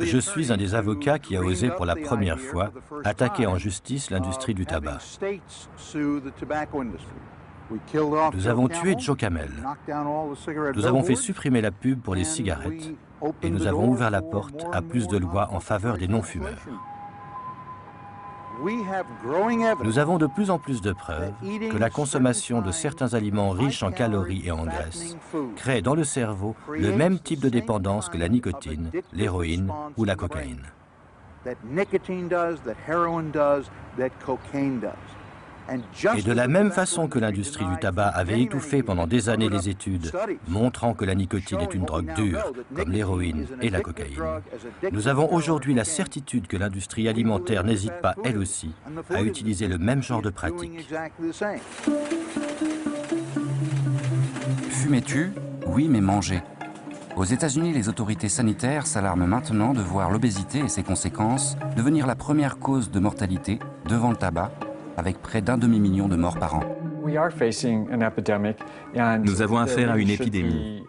Je suis un des avocats qui a osé pour la première fois attaquer en justice l'industrie du tabac. Nous avons tué Joe Camel. Nous avons fait supprimer la pub pour les cigarettes et nous avons ouvert la porte à plus de lois en faveur des non-fumeurs. Nous avons de plus en plus de preuves que la consommation de certains aliments riches en calories et en graisses crée dans le cerveau le même type de dépendance que la nicotine, l'héroïne ou la cocaïne. Et de la même façon que l'industrie du tabac avait étouffé pendant des années les études montrant que la nicotine est une drogue dure, comme l'héroïne et la cocaïne, nous avons aujourd'hui la certitude que l'industrie alimentaire n'hésite pas, elle aussi, à utiliser le même genre de pratique. Fumais-tu? Oui, mais mangez. Aux États-Unis, les autorités sanitaires s'alarment maintenant de voir l'obésité et ses conséquences devenir la première cause de mortalité devant le tabac, avec près d'1 demi-million de morts par an. Nous avons affaire à une épidémie.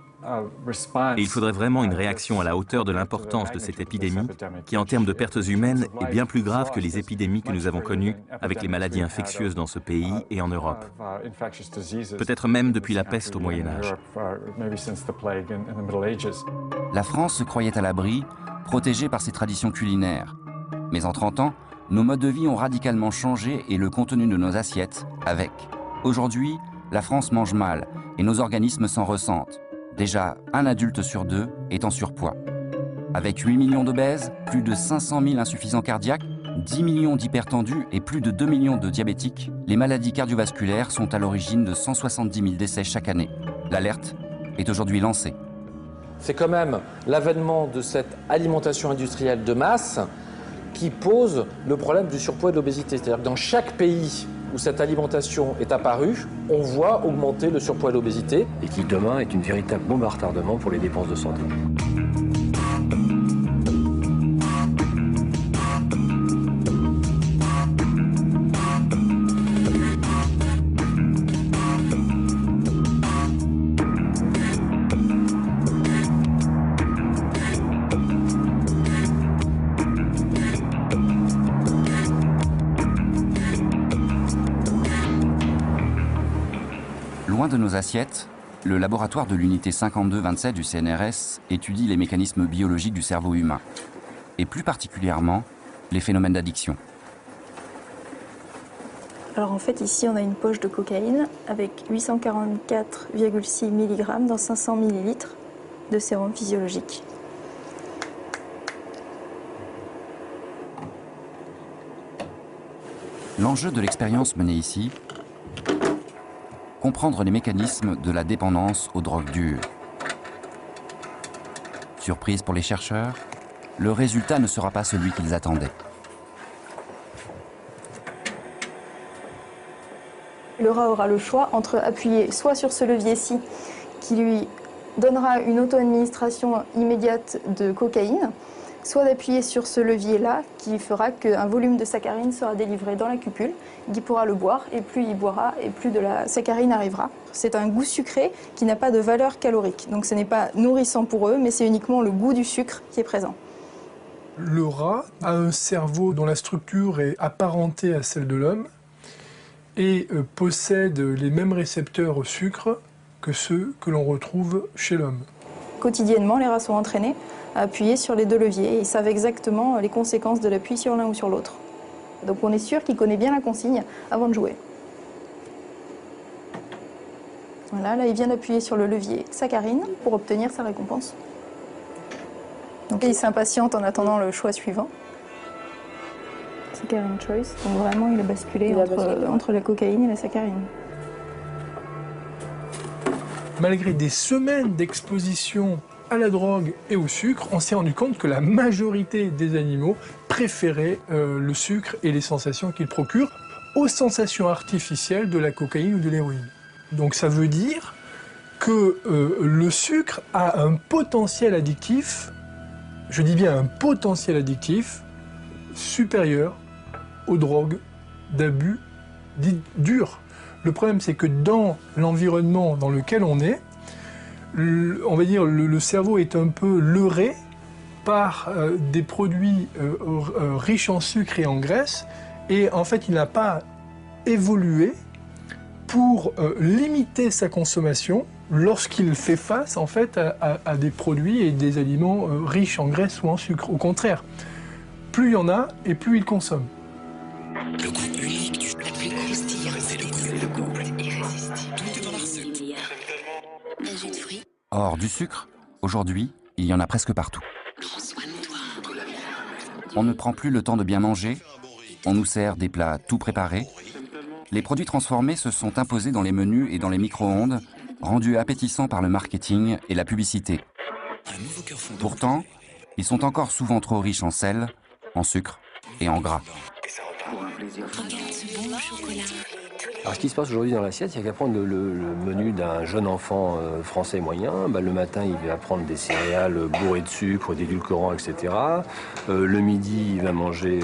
Et il faudrait vraiment une réaction à la hauteur de l'importance de cette épidémie, qui en termes de pertes humaines est bien plus grave que les épidémies que nous avons connues avec les maladies infectieuses dans ce pays et en Europe. Peut-être même depuis la peste au Moyen-Âge. La France se croyait à l'abri, protégée par ses traditions culinaires. Mais en 30 ans, nos modes de vie ont radicalement changé et le contenu de nos assiettes avec. Aujourd'hui, la France mange mal et nos organismes s'en ressentent. Déjà, 1 adulte sur 2 est en surpoids. Avec 8 millions d'obèses, plus de 500 000 insuffisants cardiaques, 10 millions d'hypertendus et plus de 2 millions de diabétiques, les maladies cardiovasculaires sont à l'origine de 170 000 décès chaque année. L'alerte est aujourd'hui lancée. C'est quand même l'avènement de cette alimentation industrielle de masse qui pose le problème du surpoids et de l'obésité. C'est-à-dire que dans chaque pays où cette alimentation est apparue, on voit augmenter le surpoids et l'obésité. Et qui demain est une véritable bombe à retardement pour les dépenses de santé. Loin de nos assiettes, le laboratoire de l'unité 5227 du CNRS étudie les mécanismes biologiques du cerveau humain, et plus particulièrement les phénomènes d'addiction. Alors en fait ici on a une poche de cocaïne avec 844,6 mg dans 500 ml de sérum physiologique. L'enjeu de l'expérience menée ici, comprendre les mécanismes de la dépendance aux drogues dures. Surprise pour les chercheurs, le résultat ne sera pas celui qu'ils attendaient. Le rat aura le choix entre appuyer soit sur ce levier-ci, qui lui donnera une auto-administration immédiate de cocaïne, soit d'appuyer sur ce levier-là, qui fera qu'un volume de saccharine sera délivré dans la cupule, qui pourra le boire, et plus il boira, et plus de la saccharine arrivera. C'est un goût sucré qui n'a pas de valeur calorique, donc ce n'est pas nourrissant pour eux, mais c'est uniquement le goût du sucre qui est présent. Le rat a un cerveau dont la structure est apparentée à celle de l'homme, et possède les mêmes récepteurs au sucre que ceux que l'on retrouve chez l'homme. Quotidiennement, les rats sont entraînés à appuyer sur les deux leviers et ils savent exactement les conséquences de l'appui sur l'un ou sur l'autre. Donc on est sûr qu'il connaît bien la consigne avant de jouer. Voilà, là il vient d'appuyer sur le levier saccharine pour obtenir sa récompense. Donc il s'impatiente en attendant le choix suivant. Saccharine choice, donc vraiment il a basculé entre la cocaïne et la saccharine. Malgré des semaines d'exposition à la drogue et au sucre, on s'est rendu compte que la majorité des animaux préféraient le sucre et les sensations qu'il procure aux sensations artificielles de la cocaïne ou de l'héroïne. Donc ça veut dire que le sucre a un potentiel addictif, je dis bien un potentiel addictif, supérieur aux drogues d'abus dites dures. Le problème, c'est que dans l'environnement dans lequel on est, on va dire le cerveau est un peu leurré par des produits riches en sucre et en graisse, et en fait il n'a pas évolué pour limiter sa consommation lorsqu'il fait face en fait à des produits et des aliments riches en graisse ou en sucre. Au contraire, plus il y en a et plus il consomme. Le goût unique du la plus croustillant, c'est le goût irrésistible. Tout est dans la recette. Un jus de fruits. Or, du sucre, aujourd'hui, il y en a presque partout. Prends soin de toi. On ne prend plus le temps de bien manger, on nous sert des plats tout préparés. Les produits transformés se sont imposés dans les menus et dans les micro-ondes, rendus appétissants par le marketing et la publicité. Pourtant, ils sont encore souvent trop riches en sel, en sucre et en gras. Regarde ce bon chocolat. Alors ce qui se passe aujourd'hui dans l'assiette, c'est qu'à prendre le menu d'un jeune enfant français moyen, le matin il va prendre des céréales bourrées de sucre, d'édulcorants, etc. Le midi il va manger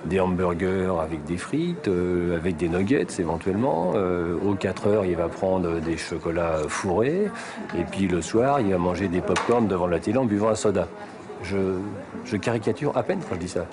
des hamburgers avec des frites, avec des nuggets éventuellement. Aux 4 heures il va prendre des chocolats fourrés. Et puis le soir il va manger des pop-corn devant la télé en buvant un soda. Je caricature à peine quand je dis ça.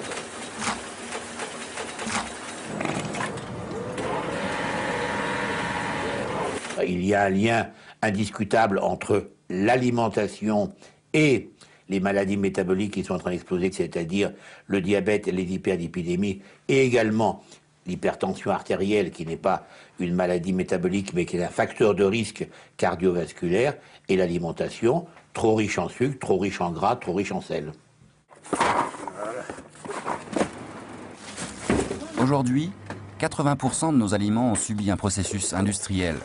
Il y a un lien indiscutable entre l'alimentation et les maladies métaboliques qui sont en train d'exploser, c'est-à-dire le diabète et les hyperlipidémies, et également l'hypertension artérielle, qui n'est pas une maladie métabolique, mais qui est un facteur de risque cardiovasculaire, et l'alimentation, trop riche en sucre, trop riche en gras, trop riche en sel. Aujourd'hui, 80% de nos aliments ont subi un processus industriel.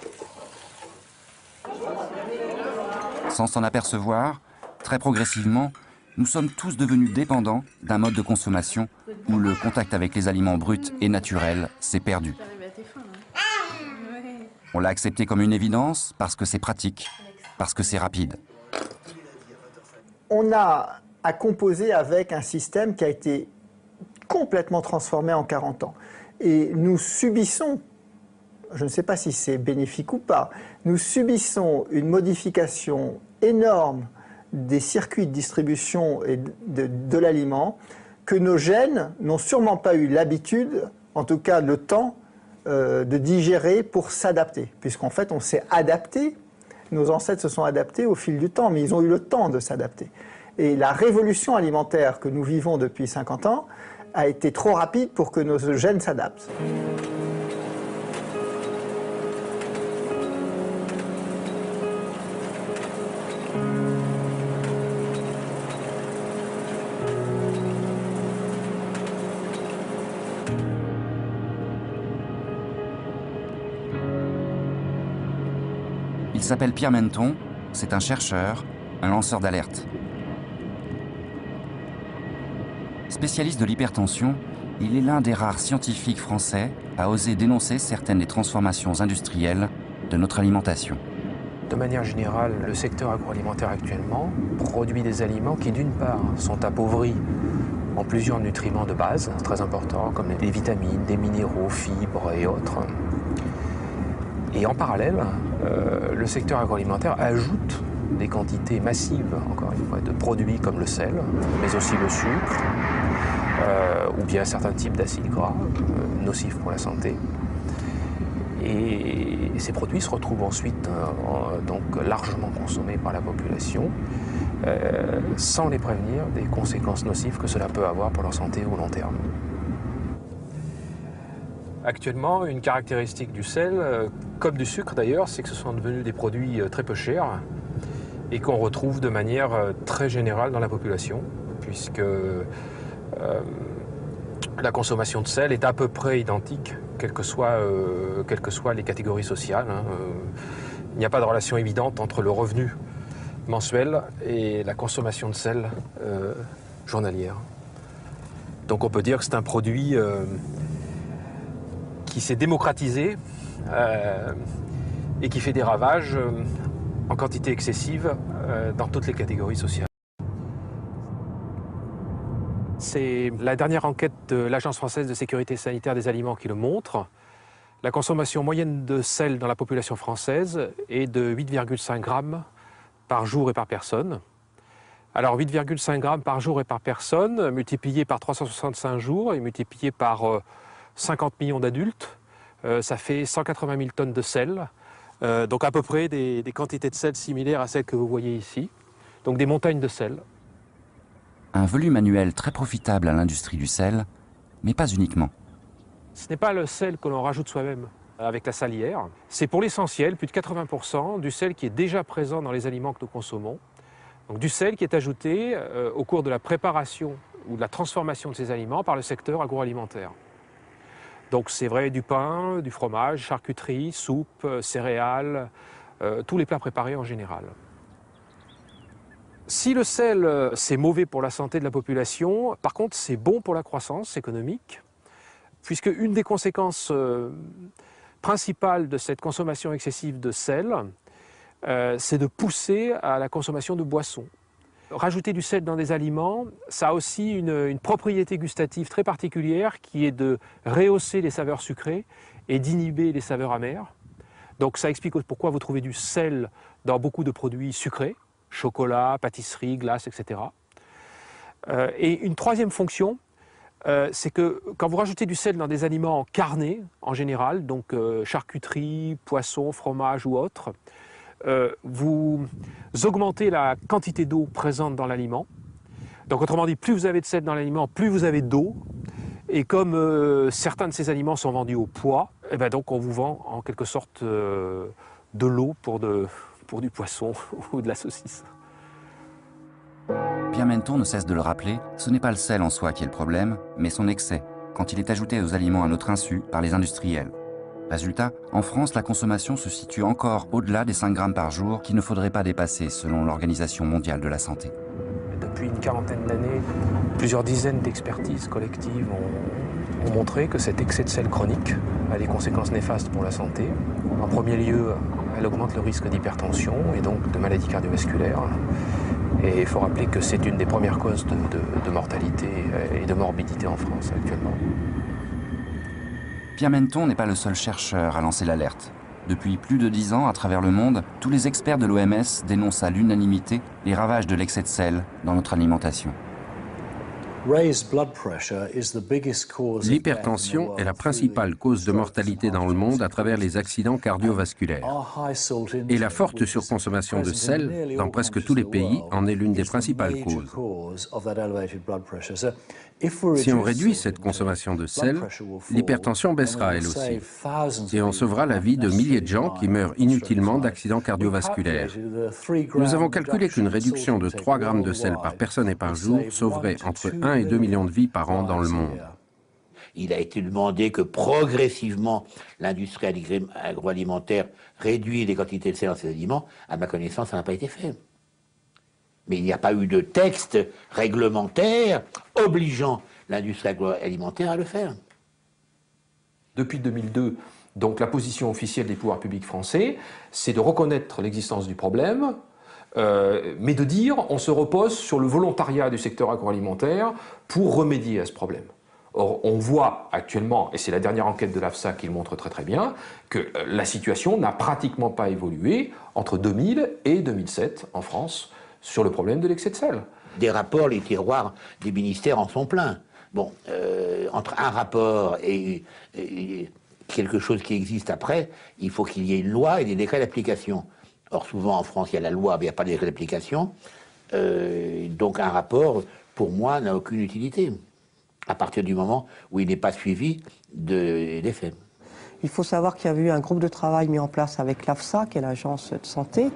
Sans s'en apercevoir, très progressivement, nous sommes tous devenus dépendants d'un mode de consommation où le contact avec les aliments bruts et naturels s'est perdu. On l'a accepté comme une évidence parce que c'est pratique, parce que c'est rapide. On a à composer avec un système qui a été complètement transformé en 40 ans. Et nous subissons, je ne sais pas si c'est bénéfique ou pas, nous subissons une modification énorme des circuits de distribution et de l'aliment que nos gènes n'ont sûrement pas eu l'habitude, en tout cas le temps, de digérer pour s'adapter. Puisqu'en fait, on s'est adapté, nos ancêtres se sont adaptés au fil du temps, mais ils ont eu le temps de s'adapter. Et la révolution alimentaire que nous vivons depuis 50 ans a été trop rapide pour que nos gènes s'adaptent. Il s'appelle Pierre Menton, c'est un chercheur, un lanceur d'alerte. Spécialiste de l'hypertension, il est l'un des rares scientifiques français à oser dénoncer certaines des transformations industrielles de notre alimentation. De manière générale, le secteur agroalimentaire actuellement produit des aliments qui, d'une part, sont appauvris en plusieurs nutriments de base, très importants, comme des vitamines, des minéraux, fibres et autres. Et en parallèle, le secteur agroalimentaire ajoute des quantités massives, encore une fois, de produits comme le sel, mais aussi le sucre, ou bien certains types d'acides gras nocifs pour la santé. Et ces produits se retrouvent ensuite donc largement consommés par la population, sans les prévenir des conséquences nocives que cela peut avoir pour leur santé au long terme. Actuellement, une caractéristique du sel, comme du sucre d'ailleurs, c'est que ce sont devenus des produits très peu chers et qu'on retrouve de manière très générale dans la population, puisque la consommation de sel est à peu près identique, quelles que soient les catégories sociales. Il n'y a pas de relation évidente entre le revenu mensuel et la consommation de sel journalière. Donc on peut dire que c'est un produit qui s'est démocratisé et qui fait des ravages en quantité excessive dans toutes les catégories sociales. C'est la dernière enquête de l'Agence française de sécurité sanitaire des aliments qui le montre. La consommation moyenne de sel dans la population française est de 8,5 grammes par jour et par personne. Alors 8,5 grammes par jour et par personne, multiplié par 365 jours et multiplié par 50 millions d'adultes, ça fait 180 000 tonnes de sel. Donc à peu près des quantités de sel similaires à celles que vous voyez ici. Donc des montagnes de sel. Un volume annuel très profitable à l'industrie du sel, mais pas uniquement. Ce n'est pas le sel que l'on rajoute soi-même avec la salière. C'est pour l'essentiel, plus de 80% du sel qui est déjà présent dans les aliments que nous consommons. Donc du sel qui est ajouté au cours de la préparation ou de la transformation de ces aliments par le secteur agroalimentaire. Donc c'est vrai du pain, du fromage, charcuterie, soupe, céréales, tous les plats préparés en général. Si le sel, c'est mauvais pour la santé de la population, par contre, c'est bon pour la croissance économique, puisque une des conséquences principales de cette consommation excessive de sel, c'est de pousser à la consommation de boissons. Rajouter du sel dans des aliments, ça a aussi une propriété gustative très particulière qui est de rehausser les saveurs sucrées et d'inhiber les saveurs amères. Donc ça explique pourquoi vous trouvez du sel dans beaucoup de produits sucrés, chocolat, pâtisserie, glace, etc. Et une troisième fonction, c'est que quand vous rajoutez du sel dans des aliments carnés, en général, donc charcuterie, poisson, fromage ou autre, vous augmentez la quantité d'eau présente dans l'aliment. Donc autrement dit, plus vous avez de sel dans l'aliment, plus vous avez d'eau. Et comme certains de ces aliments sont vendus au poids, et ben donc on vous vend en quelque sorte de l'eau pour du poisson ou de la saucisse. Pierre Menton ne cesse de le rappeler, ce n'est pas le sel en soi qui est le problème, mais son excès, quand il est ajouté aux aliments à notre insu par les industriels. Résultat, en France, la consommation se situe encore au-delà des 5 grammes par jour qu'il ne faudrait pas dépasser selon l'Organisation mondiale de la santé. Depuis une quarantaine d'années, plusieurs dizaines d'expertises collectives ont montré que cet excès de sel chronique a des conséquences néfastes pour la santé. En premier lieu, elle augmente le risque d'hypertension et donc de maladies cardiovasculaires. Et il faut rappeler que c'est une des premières causes de mortalité et de morbidité en France actuellement. Pierre Menton n'est pas le seul chercheur à lancer l'alerte. Depuis plus de 10 ans, à travers le monde, tous les experts de l'OMS dénoncent à l'unanimité les ravages de l'excès de sel dans notre alimentation. L'hypertension est la principale cause de mortalité dans le monde à travers les accidents cardiovasculaires. Et la forte surconsommation de sel dans presque tous les pays en est l'une des principales causes. Si on réduit cette consommation de sel, l'hypertension baissera elle aussi. Et on sauvera la vie de milliers de gens qui meurent inutilement d'accidents cardiovasculaires. Nous avons calculé qu'une réduction de 3 grammes de sel par personne et par jour sauverait entre 1 et 2 millions de vies par an dans le monde. Il a été demandé que progressivement l'industrie agroalimentaire réduise les quantités de sel dans ses aliments. À ma connaissance, ça n'a pas été fait. Mais il n'y a pas eu de texte réglementaire obligeant l'industrie agroalimentaire à le faire. Depuis 2002, donc la position officielle des pouvoirs publics français, c'est de reconnaître l'existence du problème, mais de dire on se repose sur le volontariat du secteur agroalimentaire pour remédier à ce problème. Or, on voit actuellement, et c'est la dernière enquête de l'AFSA qui le montre très très bien, que la situation n'a pratiquement pas évolué entre 2000 et 2007 en France sur le problème de l'excès de sel. Des rapports, les tiroirs des ministères en sont pleins. Bon, entre un rapport et quelque chose qui existe après, il faut qu'il y ait une loi et des décrets d'application. Or, souvent en France, il y a la loi, mais il n'y a pas de décret d'application. Donc un rapport, pour moi, n'a aucune utilité, à partir du moment où il n'est pas suivi des faits. Il faut savoir qu'il y a eu un groupe de travail mis en place avec l'AFSA, qui est l'agence de santé,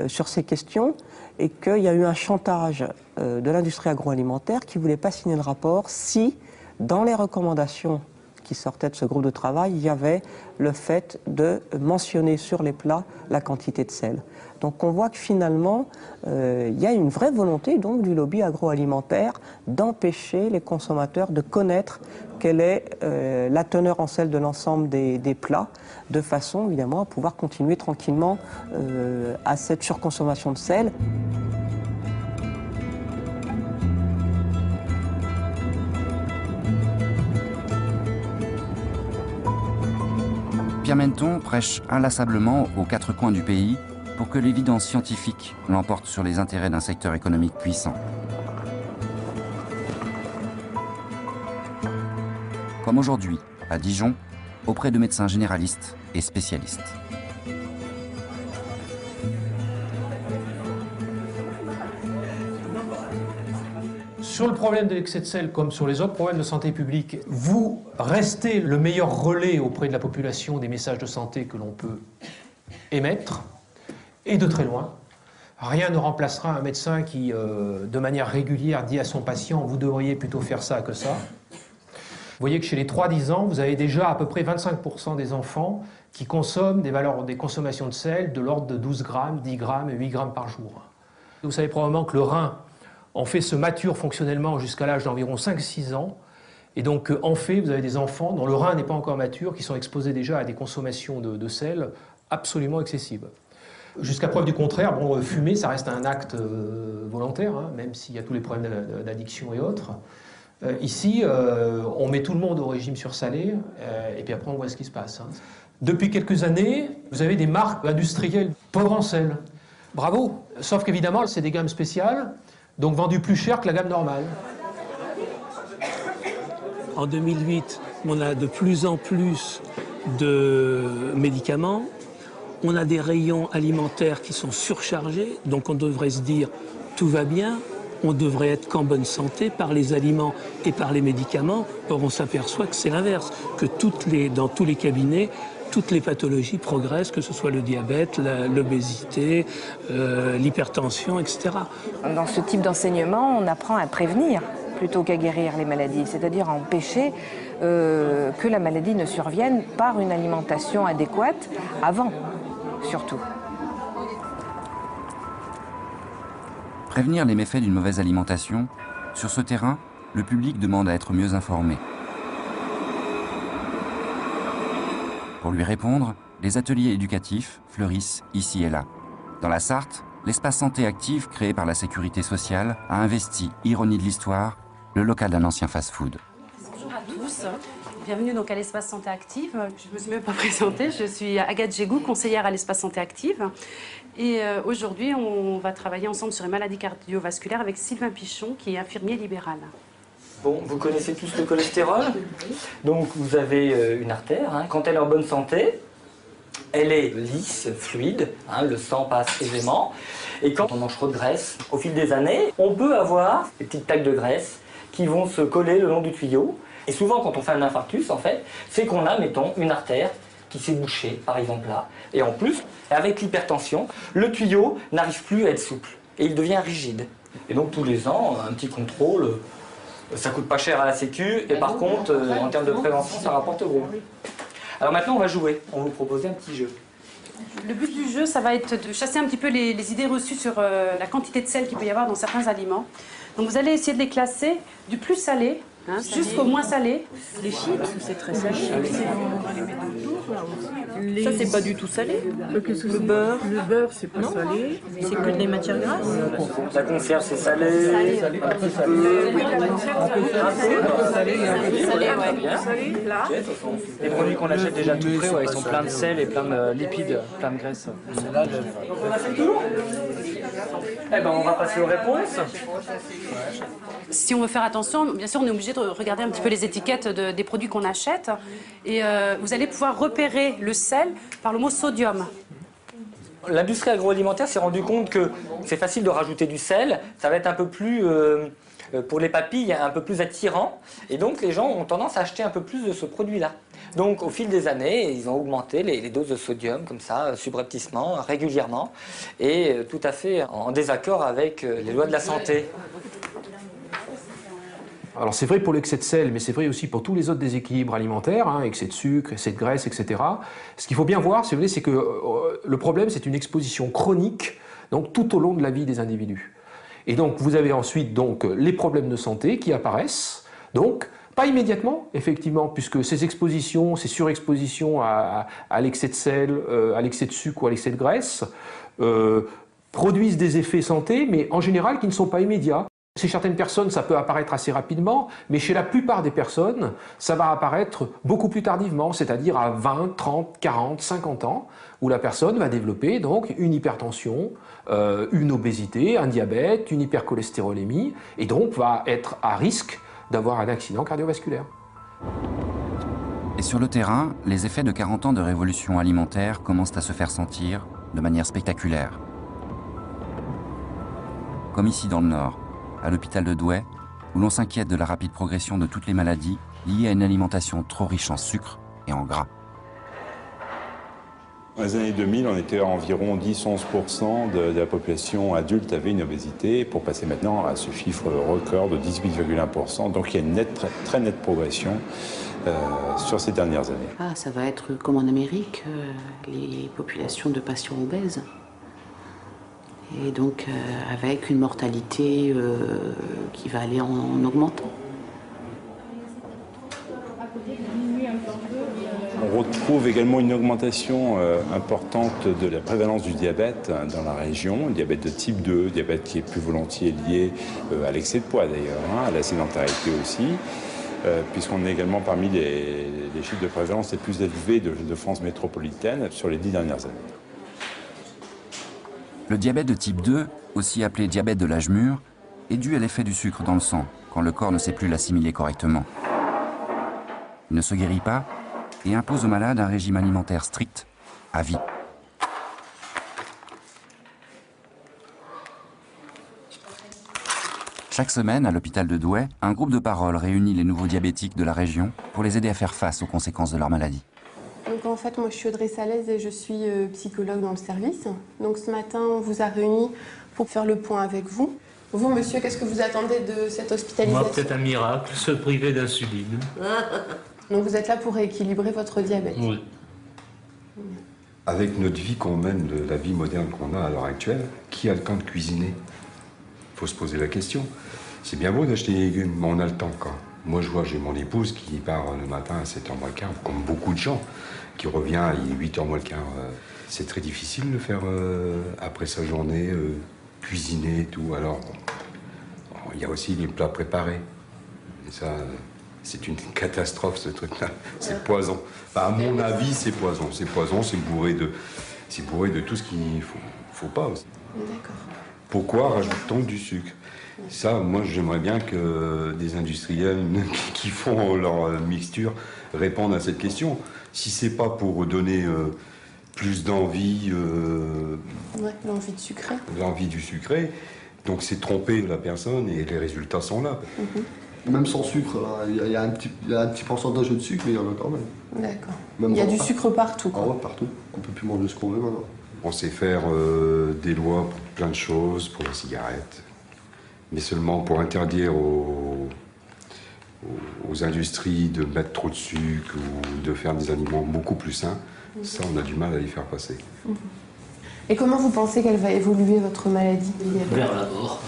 sur ces questions, et qu'il y a eu un chantage de l'industrie agroalimentaire qui ne voulait pas signer le rapport si, dans les recommandations qui sortaient de ce groupe de travail, il y avait le fait de mentionner sur les plats la quantité de sel. Donc on voit que finalement, il y a une vraie volonté donc, du lobby agroalimentaire d'empêcher les consommateurs de connaître quelle est la teneur en sel de l'ensemble des plats, de façon évidemment à pouvoir continuer tranquillement à cette surconsommation de sel. Pierre Menton prêche inlassablement aux 4 coins du pays pour que l'évidence scientifique l'emporte sur les intérêts d'un secteur économique puissant. Comme aujourd'hui, à Dijon, auprès de médecins généralistes et spécialistes. Sur le problème de l'excès de sel, comme sur les autres problèmes de santé publique, vous restez le meilleur relais auprès de la population des messages de santé que l'on peut émettre, et de très loin. Rien ne remplacera un médecin qui, de manière régulière, dit à son patient « vous devriez plutôt faire ça que ça ». Vous voyez que chez les 3-10 ans, vous avez déjà à peu près 25% des enfants qui consomment des consommations de sel de l'ordre de 12 grammes, 10 grammes et 8 grammes par jour. Vous savez probablement que le rein, en fait, se mature fonctionnellement jusqu'à l'âge d'environ 5-6 ans. Et donc, en fait, vous avez des enfants dont le rein n'est pas encore mature, qui sont exposés déjà à des consommations de sel absolument excessives. Jusqu'à preuve du contraire, bon, fumer, ça reste un acte volontaire, hein, même s'il y a tous les problèmes d'addiction et autres. Ici, on met tout le monde au régime sursalé, et puis après, on voit ce qui se passe. Hein. Depuis quelques années, vous avez des marques industrielles pauvres en sel. Bravo! Sauf qu'évidemment, c'est des gammes spéciales, donc vendues plus cher que la gamme normale. En 2008, on a de plus en plus de médicaments. On a des rayons alimentaires qui sont surchargés, donc on devrait se dire tout va bien, on devrait être qu'en bonne santé par les aliments et par les médicaments. Or on s'aperçoit que c'est l'inverse, que dans tous les cabinets, toutes les pathologies progressent, que ce soit le diabète, l'obésité, l'hypertension, etc. Dans ce type d'enseignement, on apprend à prévenir plutôt qu'à guérir les maladies, c'est-à-dire à empêcher que la maladie ne survienne par une alimentation adéquate avant, surtout. Prévenir les méfaits d'une mauvaise alimentation, sur ce terrain, le public demande à être mieux informé. Pour lui répondre, les ateliers éducatifs fleurissent ici et là. Dans la Sarthe, l'espace santé active créé par la Sécurité sociale a investi, ironie de l'histoire, le local d'un ancien fast-food. Bonjour à tous, bienvenue donc à l'espace santé active. Je ne me suis même pas présentée, je suis Agathe Gégou, conseillère à l'espace santé active. Et aujourd'hui, on va travailler ensemble sur les maladies cardiovasculaires avec Sylvain Pichon, qui est infirmier libéral. Bon, vous connaissez tous le cholestérol. Donc vous avez une artère, hein. Quand elle est en bonne santé, elle est lisse, fluide, hein, le sang passe aisément. Et quand on mange trop de graisse, au fil des années, on peut avoir des petites taches de graisse qui vont se coller le long du tuyau. Et souvent, quand on fait un infarctus, en fait, c'est qu'on a, mettons, une artère qui s'est bouchée, par exemple là. Et en plus, avec l'hypertension, le tuyau n'arrive plus à être souple et il devient rigide. Et donc tous les ans, un petit contrôle, ça coûte pas cher à la Sécu, et par contre, en termes de prévention, ça rapporte gros. Alors maintenant, on va jouer. On va vous proposer un petit jeu. Le but du jeu, ça va être de chasser un petit peu les idées reçues sur la quantité de sel qu'il peut y avoir dans certains aliments. Donc vous allez essayer de les classer du plus salé, hein, jusqu'au moins salé. Les chips, c'est très salé. Ça, c'est pas du tout salé. Le beurre, c'est pas salé. C'est que des matières grasses. La conserve, c'est salé. La conserve, c'est salé, ouais. Là. Les produits qu'on achète déjà tout prêts, ouais, ils sont pleins de sel et plein de lipides, plein de graisse. On a fait le tour. Eh ben, on va passer aux réponses. Si on veut faire attention, bien sûr, on est obligé de regarder un petit peu les étiquettes des produits qu'on achète. Et vous allez pouvoir repérer le sel par le mot sodium. L'industrie agroalimentaire s'est rendu compte que c'est facile de rajouter du sel. Ça va être un peu plus, pour les papilles, un peu plus attirant. Et donc, les gens ont tendance à acheter un peu plus de ce produit-là. Donc, au fil des années, ils ont augmenté les doses de sodium, comme ça, subrepticement, régulièrement, et tout à fait en désaccord avec les lois de la santé. Alors c'est vrai pour l'excès de sel, mais c'est vrai aussi pour tous les autres déséquilibres alimentaires, hein, excès de sucre, excès de graisse, etc. Ce qu'il faut bien voir, si vous voulez, c'est que le problème, c'est une exposition chronique, donc tout au long de la vie des individus. Et donc vous avez ensuite donc les problèmes de santé qui apparaissent, donc pas immédiatement, effectivement, puisque ces expositions, ces surexpositions à l'excès de sel, à l'excès de sucre ou à l'excès de graisse, produisent des effets santé, mais en général qui ne sont pas immédiats. Chez certaines personnes, ça peut apparaître assez rapidement, mais chez la plupart des personnes, ça va apparaître beaucoup plus tardivement, c'est-à-dire à 20, 30, 40, 50 ans, où la personne va développer donc une hypertension, une obésité, un diabète, une hypercholestérolémie, et donc va être à risque d'avoir un accident cardiovasculaire. Et sur le terrain, les effets de 40 ans de révolution alimentaire commencent à se faire sentir de manière spectaculaire. Comme ici dans le Nord, à l'hôpital de Douai, où l'on s'inquiète de la rapide progression de toutes les maladies liées à une alimentation trop riche en sucre et en gras. Dans les années 2000, on était à environ 10-11% de la population adulte avait une obésité, pour passer maintenant à ce chiffre record de 18,1%. Donc il y a une très nette progression sur ces dernières années. Ah, ça va être comme en Amérique, les populations de patients obèses. Et donc avec une mortalité qui va aller en augmentant. On retrouve également une augmentation importante de la prévalence du diabète dans la région, diabète de type 2, diabète qui est plus volontiers lié à l'excès de poids d'ailleurs, à la sédentarité aussi, puisqu'on est également parmi les chiffres de prévalence les plus élevés de France métropolitaine sur les 10 dernières années. Le diabète de type 2, aussi appelé diabète de l'âge mûr, est dû à l'effet du sucre dans le sang, quand le corps ne sait plus l'assimiler correctement. Il ne se guérit pas et impose aux malades un régime alimentaire strict, à vie. Chaque semaine, à l'hôpital de Douai, un groupe de parole réunit les nouveaux diabétiques de la région pour les aider à faire face aux conséquences de leur maladie. Donc en fait, moi je suis Audrey Salaise et je suis psychologue dans le service. Donc ce matin, on vous a réunis pour faire le point avec vous. Vous, monsieur, qu'est-ce que vous attendez de cette hospitalisation? Moi, peut-être un miracle, se priver d'insuline. Donc vous êtes là pour rééquilibrer votre diabète? Oui. Avec notre vie qu'on mène, la vie moderne qu'on a à l'heure actuelle, qui a le temps de cuisiner? Il faut se poser la question. C'est bien beau d'acheter des légumes, mais on a le temps quand? Moi, je vois, j'ai mon épouse qui part le matin à 7h moins le quart, comme beaucoup de gens, qui revient à 8h moins le quart. C'est très difficile de faire, après sa journée, cuisiner et tout. Alors, il y a aussi les plats préparés. Et ça, c'est une catastrophe, ce truc-là. C'est poison. Enfin, à mon avis, c'est poison. C'est poison, c'est bourré de tout ce qu'il ne faut pas aussi. D'accord. Pourquoi rajoute-t-on du sucre? Ça, moi, j'aimerais bien que des industriels qui font leur mixture répondent à cette question. Si c'est pas pour donner plus d'envie... Ouais, l'envie de sucrer. L'envie du sucré, donc c'est tromper la personne et les résultats sont là. Même sans sucre, il y a un petit pourcentage de sucre, mais il y en a quand même. D'accord. Il y a du sucre partout, quoi. Ah ouais, partout. On peut plus manger ce qu'on veut maintenant. On sait faire des lois pour plein de choses, pour la cigarette, mais seulement pour interdire aux industries de mettre trop de sucre ou de faire des aliments beaucoup plus sains. Ça, on a du mal à les faire passer. Et comment vous pensez qu'elle va évoluer, votre maladie? Vers la mort.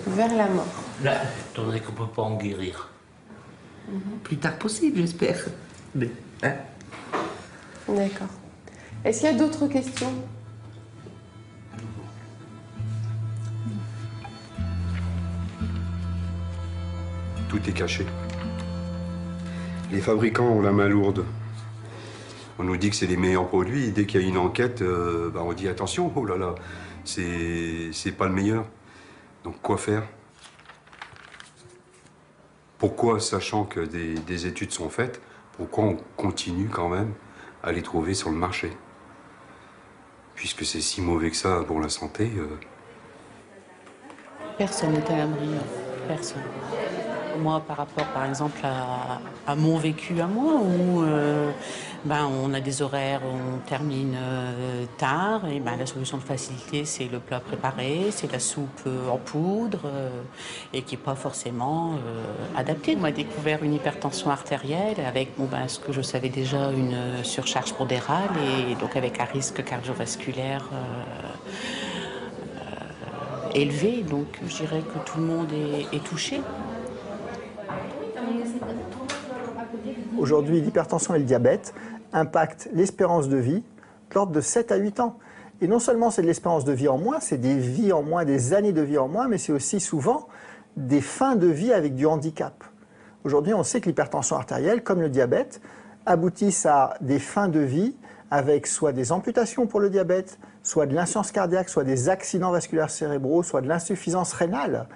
Vers la mort. Là, étant donné qu'on ne peut pas en guérir. Plus tard possible, j'espère. Mais, hein? D'accord. Est-ce qu'il y a d'autres questions? Tout est caché. Les fabricants ont la main lourde. On nous dit que c'est les meilleurs produits, et dès qu'il y a une enquête, on dit attention, oh là là, c'est pas le meilleur. Donc quoi faire? Pourquoi, sachant que des études sont faites, pourquoi on continue quand même à les trouver sur le marché? Puisque c'est si mauvais que ça pour la santé. Personne n'est à l'abri, personne. Moi, par rapport, par exemple, à mon vécu à moi, où on a des horaires où on termine tard, et la solution de facilité, c'est le plat préparé, c'est la soupe en poudre, et qui n'est pas forcément adaptée. On m'a découvert une hypertension artérielle avec, ce que je savais déjà, une surcharge pondérale, et donc avec un risque cardiovasculaire élevé. Donc, je dirais que tout le monde est touché. Aujourd'hui, l'hypertension et le diabète impactent l'espérance de vie de l'ordre de 7 à 8 ans. Et non seulement c'est de l'espérance de vie en moins, c'est des vies en moins, des années de vie en moins, mais c'est aussi souvent des fins de vie avec du handicap. Aujourd'hui, on sait que l'hypertension artérielle, comme le diabète, aboutissent à des fins de vie avec soit des amputations pour le diabète, soit de l'insuffisance cardiaque, soit des accidents vasculaires cérébraux, soit de l'insuffisance rénale.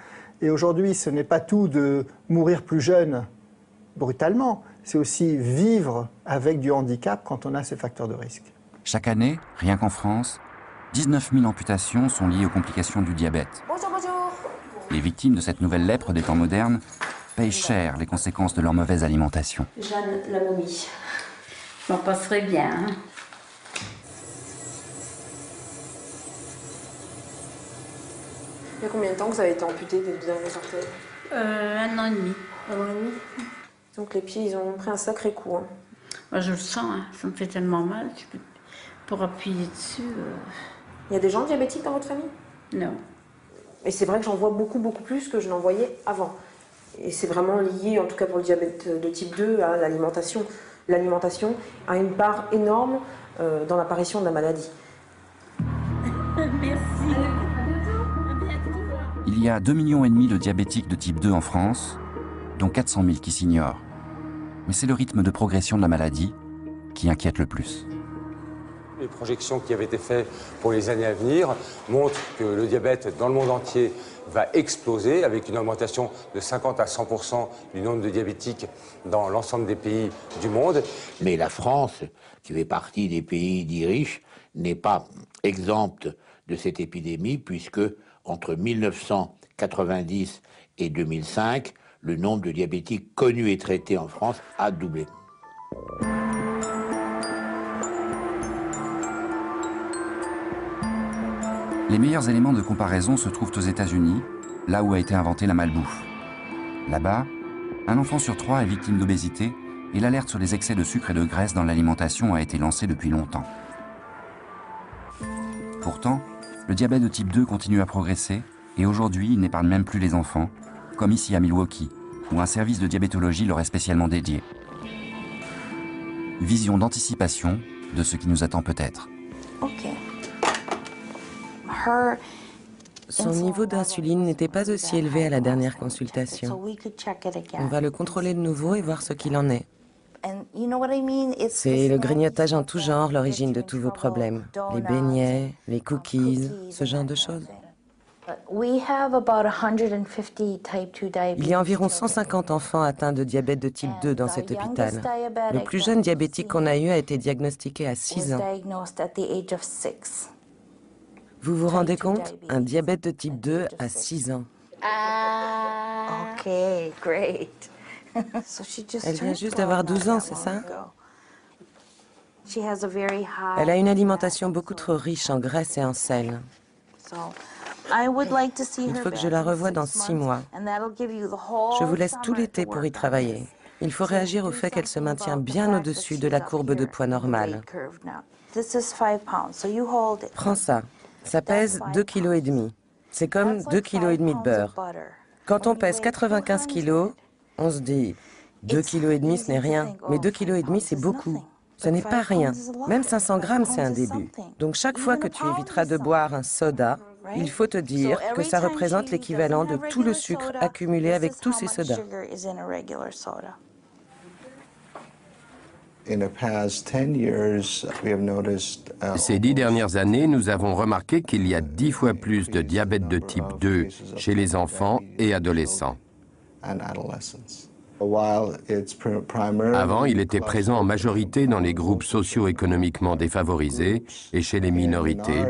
Et aujourd'hui, ce n'est pas tout de mourir plus jeune brutalement, c'est aussi vivre avec du handicap quand on a ces facteurs de risque. Chaque année, rien qu'en France, 19 000 amputations sont liées aux complications du diabète. Bonjour, bonjour. Les victimes de cette nouvelle lèpre des temps modernes payent cher les conséquences de leur mauvaise alimentation. Jeanne, la momie. Je m'en passerai bien. Hein. Il y a combien de temps que vous avez été amputé des deux derniers orteils? 1 an et demi. 1 an et demi. Donc les pieds, ils ont pris un sacré coup. Hein. Moi, je le sens, hein. Ça me fait tellement mal. Pour appuyer dessus... Il y a des gens diabétiques dans votre famille? Non. Et c'est vrai que j'en vois beaucoup, beaucoup plus que je n'en voyais avant. Et c'est vraiment lié, en tout cas pour le diabète de type 2, à l'alimentation. L'alimentation a une part énorme dans l'apparition de la maladie. Merci. Il y a 2,5 millions de diabétiques de type 2 en France, dont 400 000 qui s'ignorent. Mais c'est le rythme de progression de la maladie qui inquiète le plus. Les projections qui avaient été faites pour les années à venir montrent que le diabète dans le monde entier va exploser avec une augmentation de 50 à 100% du nombre de diabétiques dans l'ensemble des pays du monde. Mais la France, qui fait partie des pays dits riches, n'est pas exempte de cette épidémie puisque entre 1990 et 2005, le nombre de diabétiques connus et traités en France a doublé. Les meilleurs éléments de comparaison se trouvent aux États-Unis, là où a été inventée la malbouffe. Là-bas, un enfant sur 3 est victime d'obésité et l'alerte sur les excès de sucre et de graisse dans l'alimentation a été lancée depuis longtemps. Pourtant, le diabète de type 2 continue à progresser et aujourd'hui, il n'épargne même plus les enfants, comme ici à Milwaukee, où un service de diabétologie leur est spécialement dédié. Vision d'anticipation de ce qui nous attend peut-être. Ok. Son niveau d'insuline n'était pas aussi élevé à la dernière consultation. On va le contrôler de nouveau et voir ce qu'il en est. C'est le grignotage en tout genre l'origine de tous vos problèmes. Les beignets, les cookies, ce genre de choses. Il y a environ 150 enfants atteints de diabète de type 2 dans cet hôpital. Le plus jeune diabétique qu'on a eu a été diagnostiqué à 6 ans. Vous vous rendez compte? Un diabète de type 2 à 6 ans. Ok, great. Elle vient juste d'avoir 12 ans, c'est ça? Elle a une alimentation beaucoup trop riche en graisse et en sel. Il faut que je la revoie dans 6 mois. Je vous laisse tout l'été pour y travailler. Il faut réagir au fait qu'elle se maintient bien au-dessus de la courbe de poids normale. Prends ça. Ça pèse 2,5 kg. C'est comme 2,5 kg de beurre. Quand on pèse 95 kg, on se dit 2,5 kg ce n'est rien, mais 2,5 kg c'est beaucoup. Ce n'est pas rien. Même 500 grammes c'est un début. Donc chaque fois que tu éviteras de boire un soda, il faut te dire que ça représente l'équivalent de tout le sucre accumulé avec tous ces sodas. Ces 10 dernières années, nous avons remarqué qu'il y a 10 fois plus de diabète de type 2 chez les enfants et adolescents. Avant, il était présent en majorité dans les groupes socio-économiquement défavorisés et chez les minorités.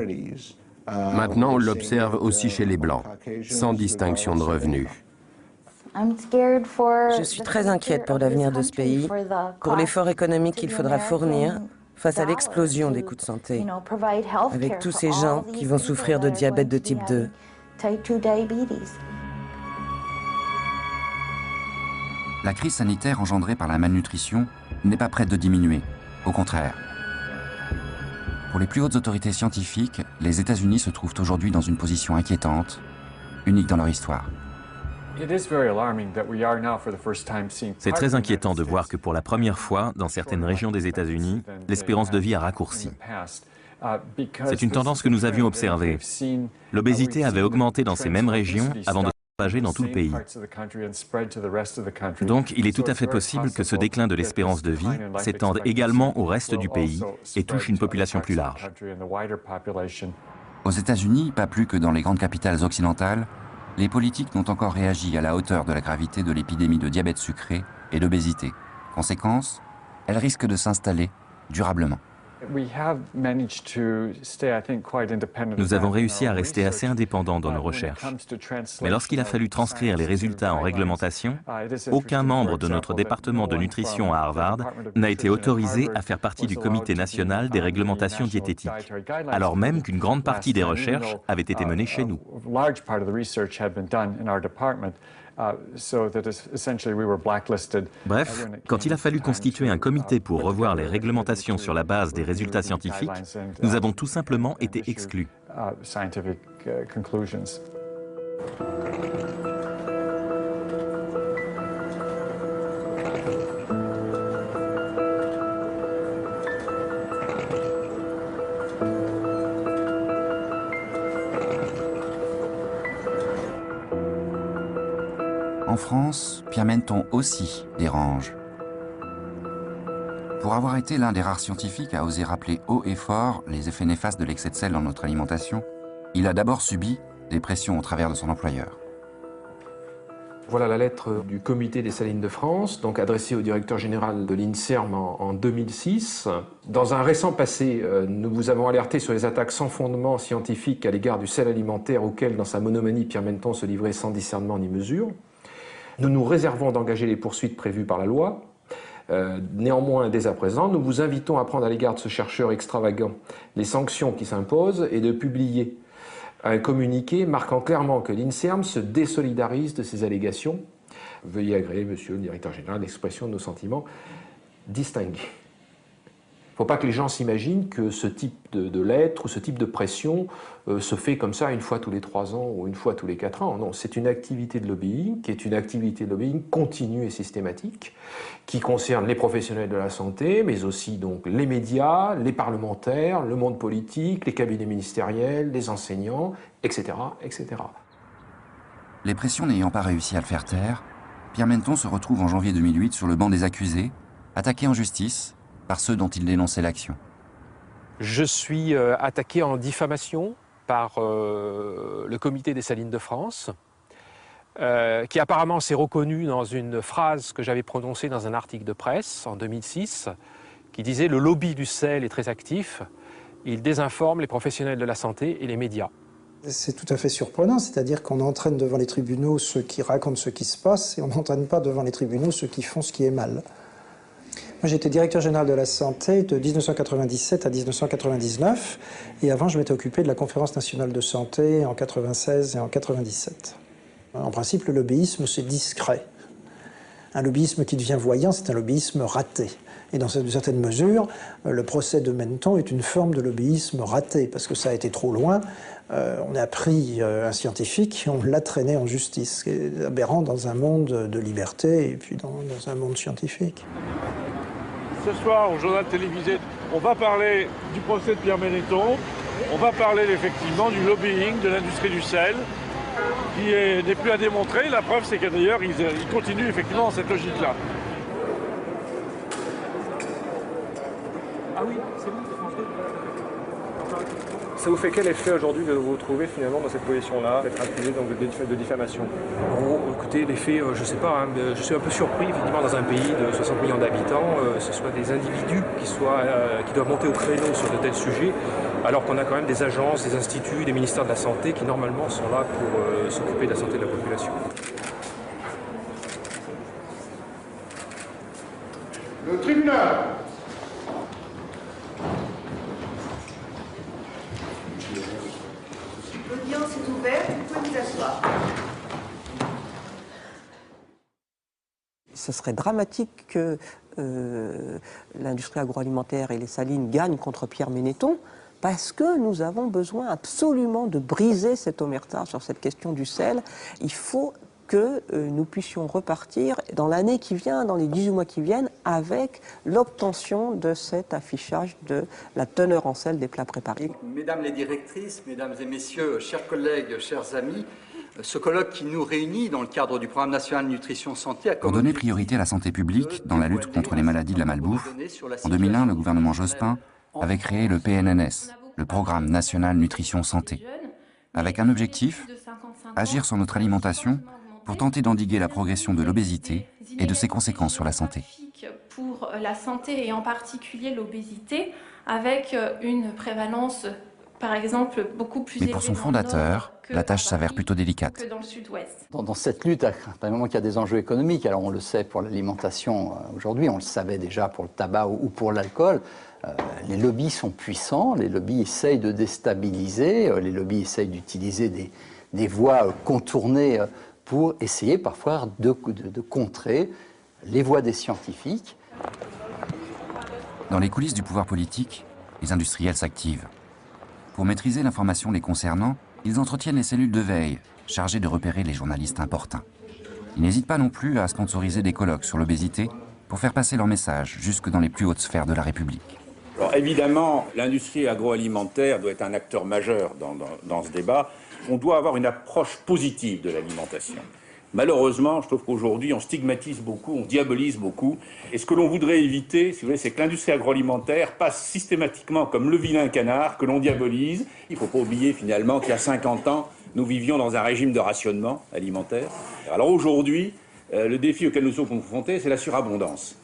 Maintenant, on l'observe aussi chez les Blancs, sans distinction de revenus. Je suis très inquiète pour l'avenir de ce pays, pour l'effort économique qu'il faudra fournir face à l'explosion des coûts de santé, avec tous ces gens qui vont souffrir de diabète de type 2. La crise sanitaire engendrée par la malnutrition n'est pas prête de diminuer, au contraire. Pour les plus hautes autorités scientifiques, les États-Unis se trouvent aujourd'hui dans une position inquiétante, unique dans leur histoire. C'est très inquiétant de voir que pour la première fois, dans certaines régions des États-Unis, l'espérance de vie a raccourci. C'est une tendance que nous avions observée. L'obésité avait augmenté dans ces mêmes régions avant de se propager dans tout le pays. Donc, il est tout à fait possible que ce déclin de l'espérance de vie s'étende également au reste du pays et touche une population plus large. Aux États-Unis, pas plus que dans les grandes capitales occidentales, les politiques n'ont encore réagi à la hauteur de la gravité de l'épidémie de diabète sucré et d'obésité. Conséquence, elle risque de s'installer durablement. Nous avons réussi à rester assez indépendants dans nos recherches. Mais lorsqu'il a fallu transcrire les résultats en réglementation, aucun membre de notre département de nutrition à Harvard n'a été autorisé à faire partie du comité national des réglementations diététiques, alors même qu'une grande partie des recherches avait été menée chez nous. Bref, quand il a fallu constituer un comité pour revoir les réglementations sur la base des résultats scientifiques, nous avons tout simplement été exclus. En France, Pierre Menton aussi dérange. Pour avoir été l'un des rares scientifiques à oser rappeler haut et fort les effets néfastes de l'excès de sel dans notre alimentation, il a d'abord subi des pressions au travers de son employeur. Voilà la lettre du comité des salines de France, donc adressée au directeur général de l'INSERM en 2006. Dans un récent passé, nous vous avons alerté sur les attaques sans fondement scientifique à l'égard du sel alimentaire auquel, dans sa monomanie, Pierre Menton se livrait sans discernement ni mesure. Nous nous réservons d'engager les poursuites prévues par la loi. Néanmoins, dès à présent, nous vous invitons à prendre à l'égard de ce chercheur extravagant les sanctions qui s'imposent et de publier un communiqué marquant clairement que l'INSERM se désolidarise de ces allégations. Veuillez agréer, monsieur le directeur général, l'expression de nos sentiments distingués. Il ne faut pas que les gens s'imaginent que ce type de lettre ou ce type de pression se fait comme ça une fois tous les 3 ans ou une fois tous les 4 ans. Non, c'est une activité de lobbying qui est une activité de lobbying continue et systématique qui concerne les professionnels de la santé, mais aussi donc les médias, les parlementaires, le monde politique, les cabinets ministériels, les enseignants, etc., etc. Les pressions n'ayant pas réussi à le faire taire, Pierre Menton se retrouve en janvier 2008 sur le banc des accusés, attaqué en justice par ceux dont il dénonçait l'action. Je suis attaqué en diffamation par le comité des salines de France, qui apparemment s'est reconnu dans une phrase que j'avais prononcée dans un article de presse en 2006, qui disait « Le lobby du sel est très actif, il désinforme les professionnels de la santé et les médias ». C'est tout à fait surprenant, c'est-à-dire qu'on entraîne devant les tribunaux ceux qui racontent ce qui se passe et on n'entraîne pas devant les tribunaux ceux qui font ce qui est mal. Moi, j'étais directeur général de la santé de 1997 à 1999 et avant, je m'étais occupé de la conférence nationale de santé en 96 et en 97. En principe, le lobbyisme, c'est discret. Un lobbyisme qui devient voyant, c'est un lobbyisme raté. Et dans une certaine mesure, le procès de Menton est une forme de lobbyisme raté, parce que ça a été trop loin. On a pris un scientifique et on l'a traîné en justice. C'est aberrant dans un monde de liberté et puis dans un monde scientifique. Ce soir, au journal télévisé, on va parler du procès de Pierre Menton, on va parler effectivement du lobbying de l'industrie du sel, qui n'est plus à démontrer. La preuve, c'est que d'ailleurs, ils continuent effectivement dans cette logique-là. Ah oui, c'est bon, ça vous fait quel effet aujourd'hui de vous retrouver finalement dans cette position-là, d'être accusé donc de diffamation? Oh, écoutez, l'effet, je ne sais pas, hein, je suis un peu surpris, effectivement, dans un pays de 60 millions d'habitants, ce soit des individus qui doivent monter au créneau sur de tels sujets, alors qu'on a quand même des agences, des instituts, des ministères de la Santé qui normalement sont là pour s'occuper de la santé de la population. Le tribunal. L'audience est ouverte, vous pouvez vous asseoir. Ce serait dramatique que l'industrie agroalimentaire et les salines gagnent contre Pierre Menton, parce que nous avons besoin absolument de briser cette omerta sur cette question du sel. Il faut que nous puissions repartir dans l'année qui vient, dans les 18 mois qui viennent, avec l'obtention de cet affichage de la teneur en sel des plats préparés. Mesdames les directrices, mesdames et messieurs, chers collègues, chers amis, ce colloque qui nous réunit dans le cadre du programme national Nutrition Santé a Pour donner priorité à la santé publique dans la lutte contre les maladies de la malbouffe, en 2001, le gouvernement Jospin avait créé le PNNS, le Programme National Nutrition Santé, avec un objectif, agir sur notre alimentation pour tenter d'endiguer la progression de l'obésité et de ses conséquences sur la santé. Pour la santé et en particulier l'obésité, avec une prévalence, par exemple, beaucoup plus élevée. Mais pour son fondateur, la tâche s'avère plutôt délicate. Que dans le sud-ouest. Dans cette lutte, à un moment qu'il y a des enjeux économiques, alors on le sait pour l'alimentation aujourd'hui, on le savait déjà pour le tabac ou pour l'alcool, les lobbies sont puissants, les lobbies essayent de déstabiliser, les lobbies essayent d'utiliser des voies contournées pour essayer parfois de contrer les voies des scientifiques. Dans les coulisses du pouvoir politique, les industriels s'activent. Pour maîtriser l'information les concernant, ils entretiennent les cellules de veille, chargées de repérer les journalistes importuns. Ils n'hésitent pas non plus à sponsoriser des colloques sur l'obésité pour faire passer leur message jusque dans les plus hautes sphères de la République. Alors évidemment, l'industrie agroalimentaire doit être un acteur majeur dans ce débat. On doit avoir une approche positive de l'alimentation. Malheureusement, je trouve qu'aujourd'hui, on stigmatise beaucoup, on diabolise beaucoup. Et ce que l'on voudrait éviter, si vous voulez, c'est que l'industrie agroalimentaire passe systématiquement comme le vilain canard que l'on diabolise. Il ne faut pas oublier finalement qu'il y a 50 ans, nous vivions dans un régime de rationnement alimentaire. Alors aujourd'hui, le défi auquel nous sommes confrontés, c'est la surabondance.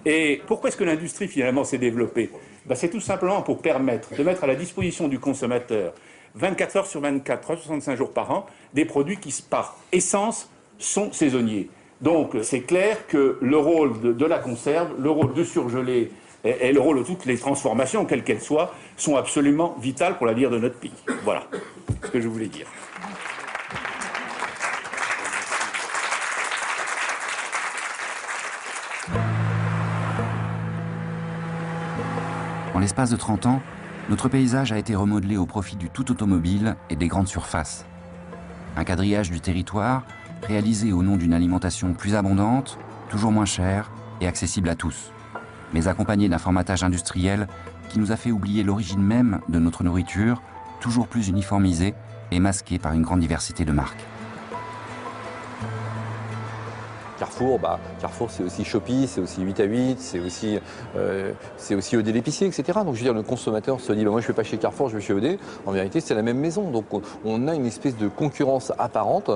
Et pourquoi est-ce que l'industrie finalement s'est développée? C'est tout simplement pour permettre de mettre à la disposition du consommateur 24 heures sur 24, 365 jours par an, des produits qui, par essence, sont saisonniers. Donc, c'est clair que le rôle de la conserve, le rôle du surgelé et le rôle de toutes les transformations, quelles qu'elles soient, sont absolument vitales pour l'avenir de notre pays. Voilà ce que je voulais dire. En l'espace de 30 ans, notre paysage a été remodelé au profit du tout automobile et des grandes surfaces. Un quadrillage du territoire réalisé au nom d'une alimentation plus abondante, toujours moins chère et accessible à tous, mais accompagné d'un formatage industriel qui nous a fait oublier l'origine même de notre nourriture, toujours plus uniformisée et masquée par une grande diversité de marques. Carrefour, Carrefour c'est aussi Shopee, c'est aussi 8 à 8, c'est aussi ED l'épicier, etc. Donc je veux dire, le consommateur se dit, moi je ne vais pas chez Carrefour, je vais chez ED. En vérité, c'est la même maison. Donc on a une espèce de concurrence apparente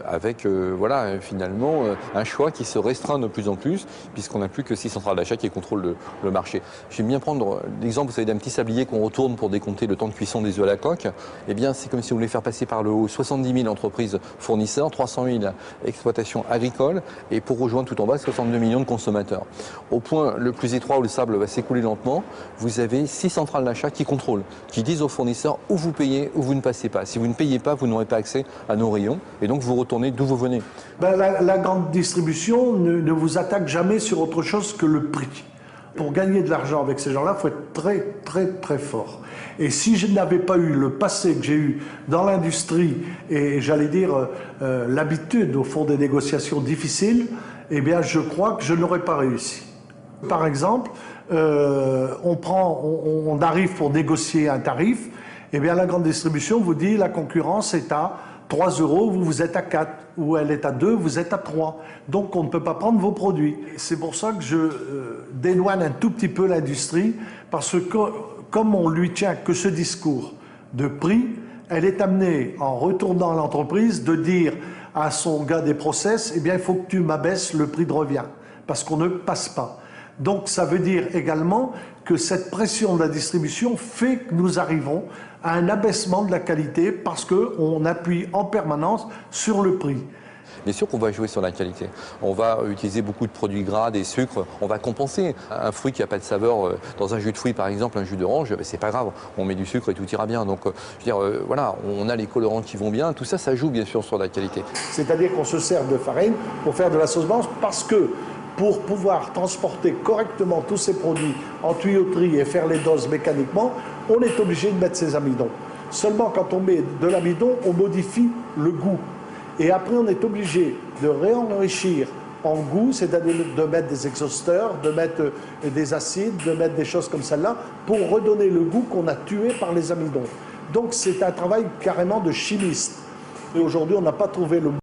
avec voilà, finalement un choix qui se restreint de plus en plus, puisqu'on n'a plus que 6 centrales d'achat qui contrôlent le marché. J'aime bien prendre l'exemple, vous savez, d'un petit sablier qu'on retourne pour décompter le temps de cuisson des œufs à la coque. Eh bien, c'est comme si on voulait faire passer par le haut 70 000 entreprises fournisseurs, 300 000 exploitations agricoles, et pour rejoindre tout en bas 62 millions de consommateurs. Au point le plus étroit où le sable va s'écouler lentement, vous avez 6 centrales d'achat qui contrôlent, qui disent aux fournisseurs où vous payez ou vous ne passez pas. Si vous ne payez pas, vous n'aurez pas accès à nos rayons et donc vous retournez d'où vous venez. La grande distribution ne vous attaque jamais sur autre chose que le prix. Pour gagner de l'argent avec ces gens-là, il faut être très, très, très fort. Et si je n'avais pas eu le passé que j'ai eu dans l'industrie et j'allais dire l'habitude au fond des négociations difficiles, eh bien je crois que je n'aurais pas réussi. Par exemple, on arrive pour négocier un tarif, eh bien la grande distribution vous dit la concurrence est à 3 €, vous êtes à 4, ou elle est à 2, vous êtes à 3. Donc on ne peut pas prendre vos produits. C'est pour ça que je dédouane un tout petit peu l'industrie, parce que comme on lui tient que ce discours de prix, elle est amenée, en retournant à l'entreprise, de dire à son gars des process, eh bien il faut que tu m'abaisses le prix de revient, parce qu'on ne passe pas. Donc ça veut dire également que cette pression de la distribution fait que nous arrivons à un abaissement de la qualité parce qu'on appuie en permanence sur le prix. Bien sûr qu'on va jouer sur la qualité. On va utiliser beaucoup de produits gras, des sucres, on va compenser. Un fruit qui n'a pas de saveur, dans un jus de fruits par exemple, un jus d'orange, c'est pas grave, on met du sucre et tout ira bien. Donc je veux dire, voilà, on a les colorants qui vont bien, tout ça, ça joue bien sûr sur la qualité. C'est-à-dire qu'on se sert de farine pour faire de la sauce blanche parce que pour pouvoir transporter correctement tous ces produits en tuyauterie et faire les doses mécaniquement, on est obligé de mettre ces amidons. Seulement quand on met de l'amidon, on modifie le goût. Et après, on est obligé de réenrichir en goût, c'est-à-dire de mettre des exhausteurs, de mettre des acides, de mettre des choses comme celle-là, pour redonner le goût qu'on a tué par les amidons. Donc c'est un travail carrément de chimiste. Et aujourd'hui, on n'a pas trouvé le moyen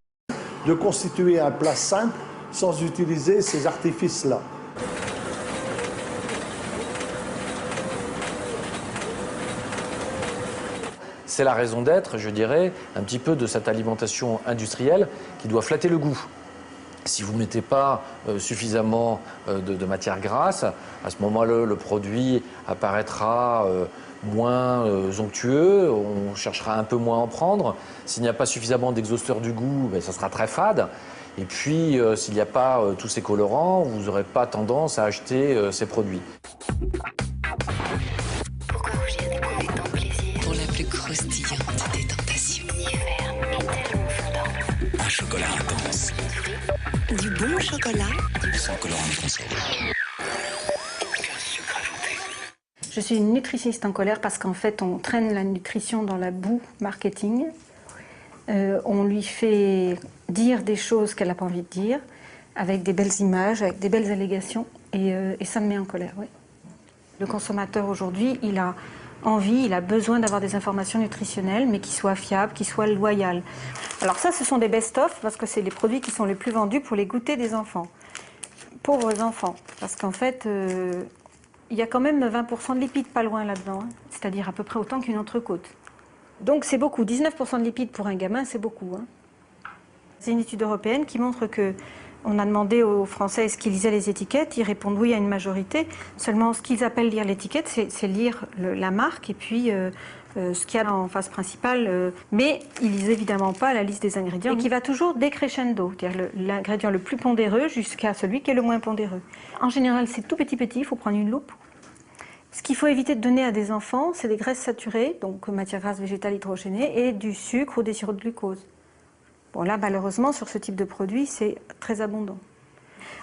de constituer un plat simple sans utiliser ces artifices-là. C'est la raison d'être, je dirais, un petit peu de cette alimentation industrielle qui doit flatter le goût. Si vous ne mettez pas suffisamment de matière grasse, à ce moment-là, le produit apparaîtra moins onctueux, on cherchera un peu moins à en prendre. S'il n'y a pas suffisamment d'exhausteurs du goût, ça sera très fade. Et puis, s'il n'y a pas tous ces colorants, vous n'aurez pas tendance à acheter ces produits. Pourquoi rougir des coups tant plaisir? Pour la plus croustillante des tentations. Ni ferme, ni tellement fondant. Un chocolat intense. Du bon chocolat. Sans colorant foncé. Je suis une nutritionniste en colère parce qu'en fait, on traîne la nutrition dans la boue marketing. On lui fait dire des choses qu'elle n'a pas envie de dire, avec des belles images, avec des belles allégations, et ça me met en colère, oui. Le consommateur aujourd'hui, il a envie, il a besoin d'avoir des informations nutritionnelles, mais qui soient fiables, qui soient loyales. Alors ça, ce sont des best-of, parce que c'est les produits qui sont les plus vendus pour les goûters des enfants. Pauvres enfants, parce qu'en fait, il y a quand même 20% de lipides pas loin là-dedans, hein, c'est-à-dire à peu près autant qu'une entrecôte. Donc c'est beaucoup, 19% de lipides pour un gamin, c'est beaucoup. Hein. C'est une étude européenne qui montre que on a demandé aux Français est-ce qu'ils lisaient les étiquettes, ils répondent oui à une majorité. Seulement ce qu'ils appellent lire l'étiquette, c'est lire la marque et puis ce qu'il y a en face principale. Mais ils lisent évidemment pas la liste des ingrédients et qui va toujours décrescendo, c'est-à-dire l'ingrédient le plus pondéreux jusqu'à celui qui est le moins pondéreux. En général, c'est tout petit, il faut prendre une loupe. Ce qu'il faut éviter de donner à des enfants, c'est des graisses saturées, donc matières grasses végétales hydrogénées, et du sucre ou des sirops de glucose. Bon, là, malheureusement, sur ce type de produit, c'est très abondant.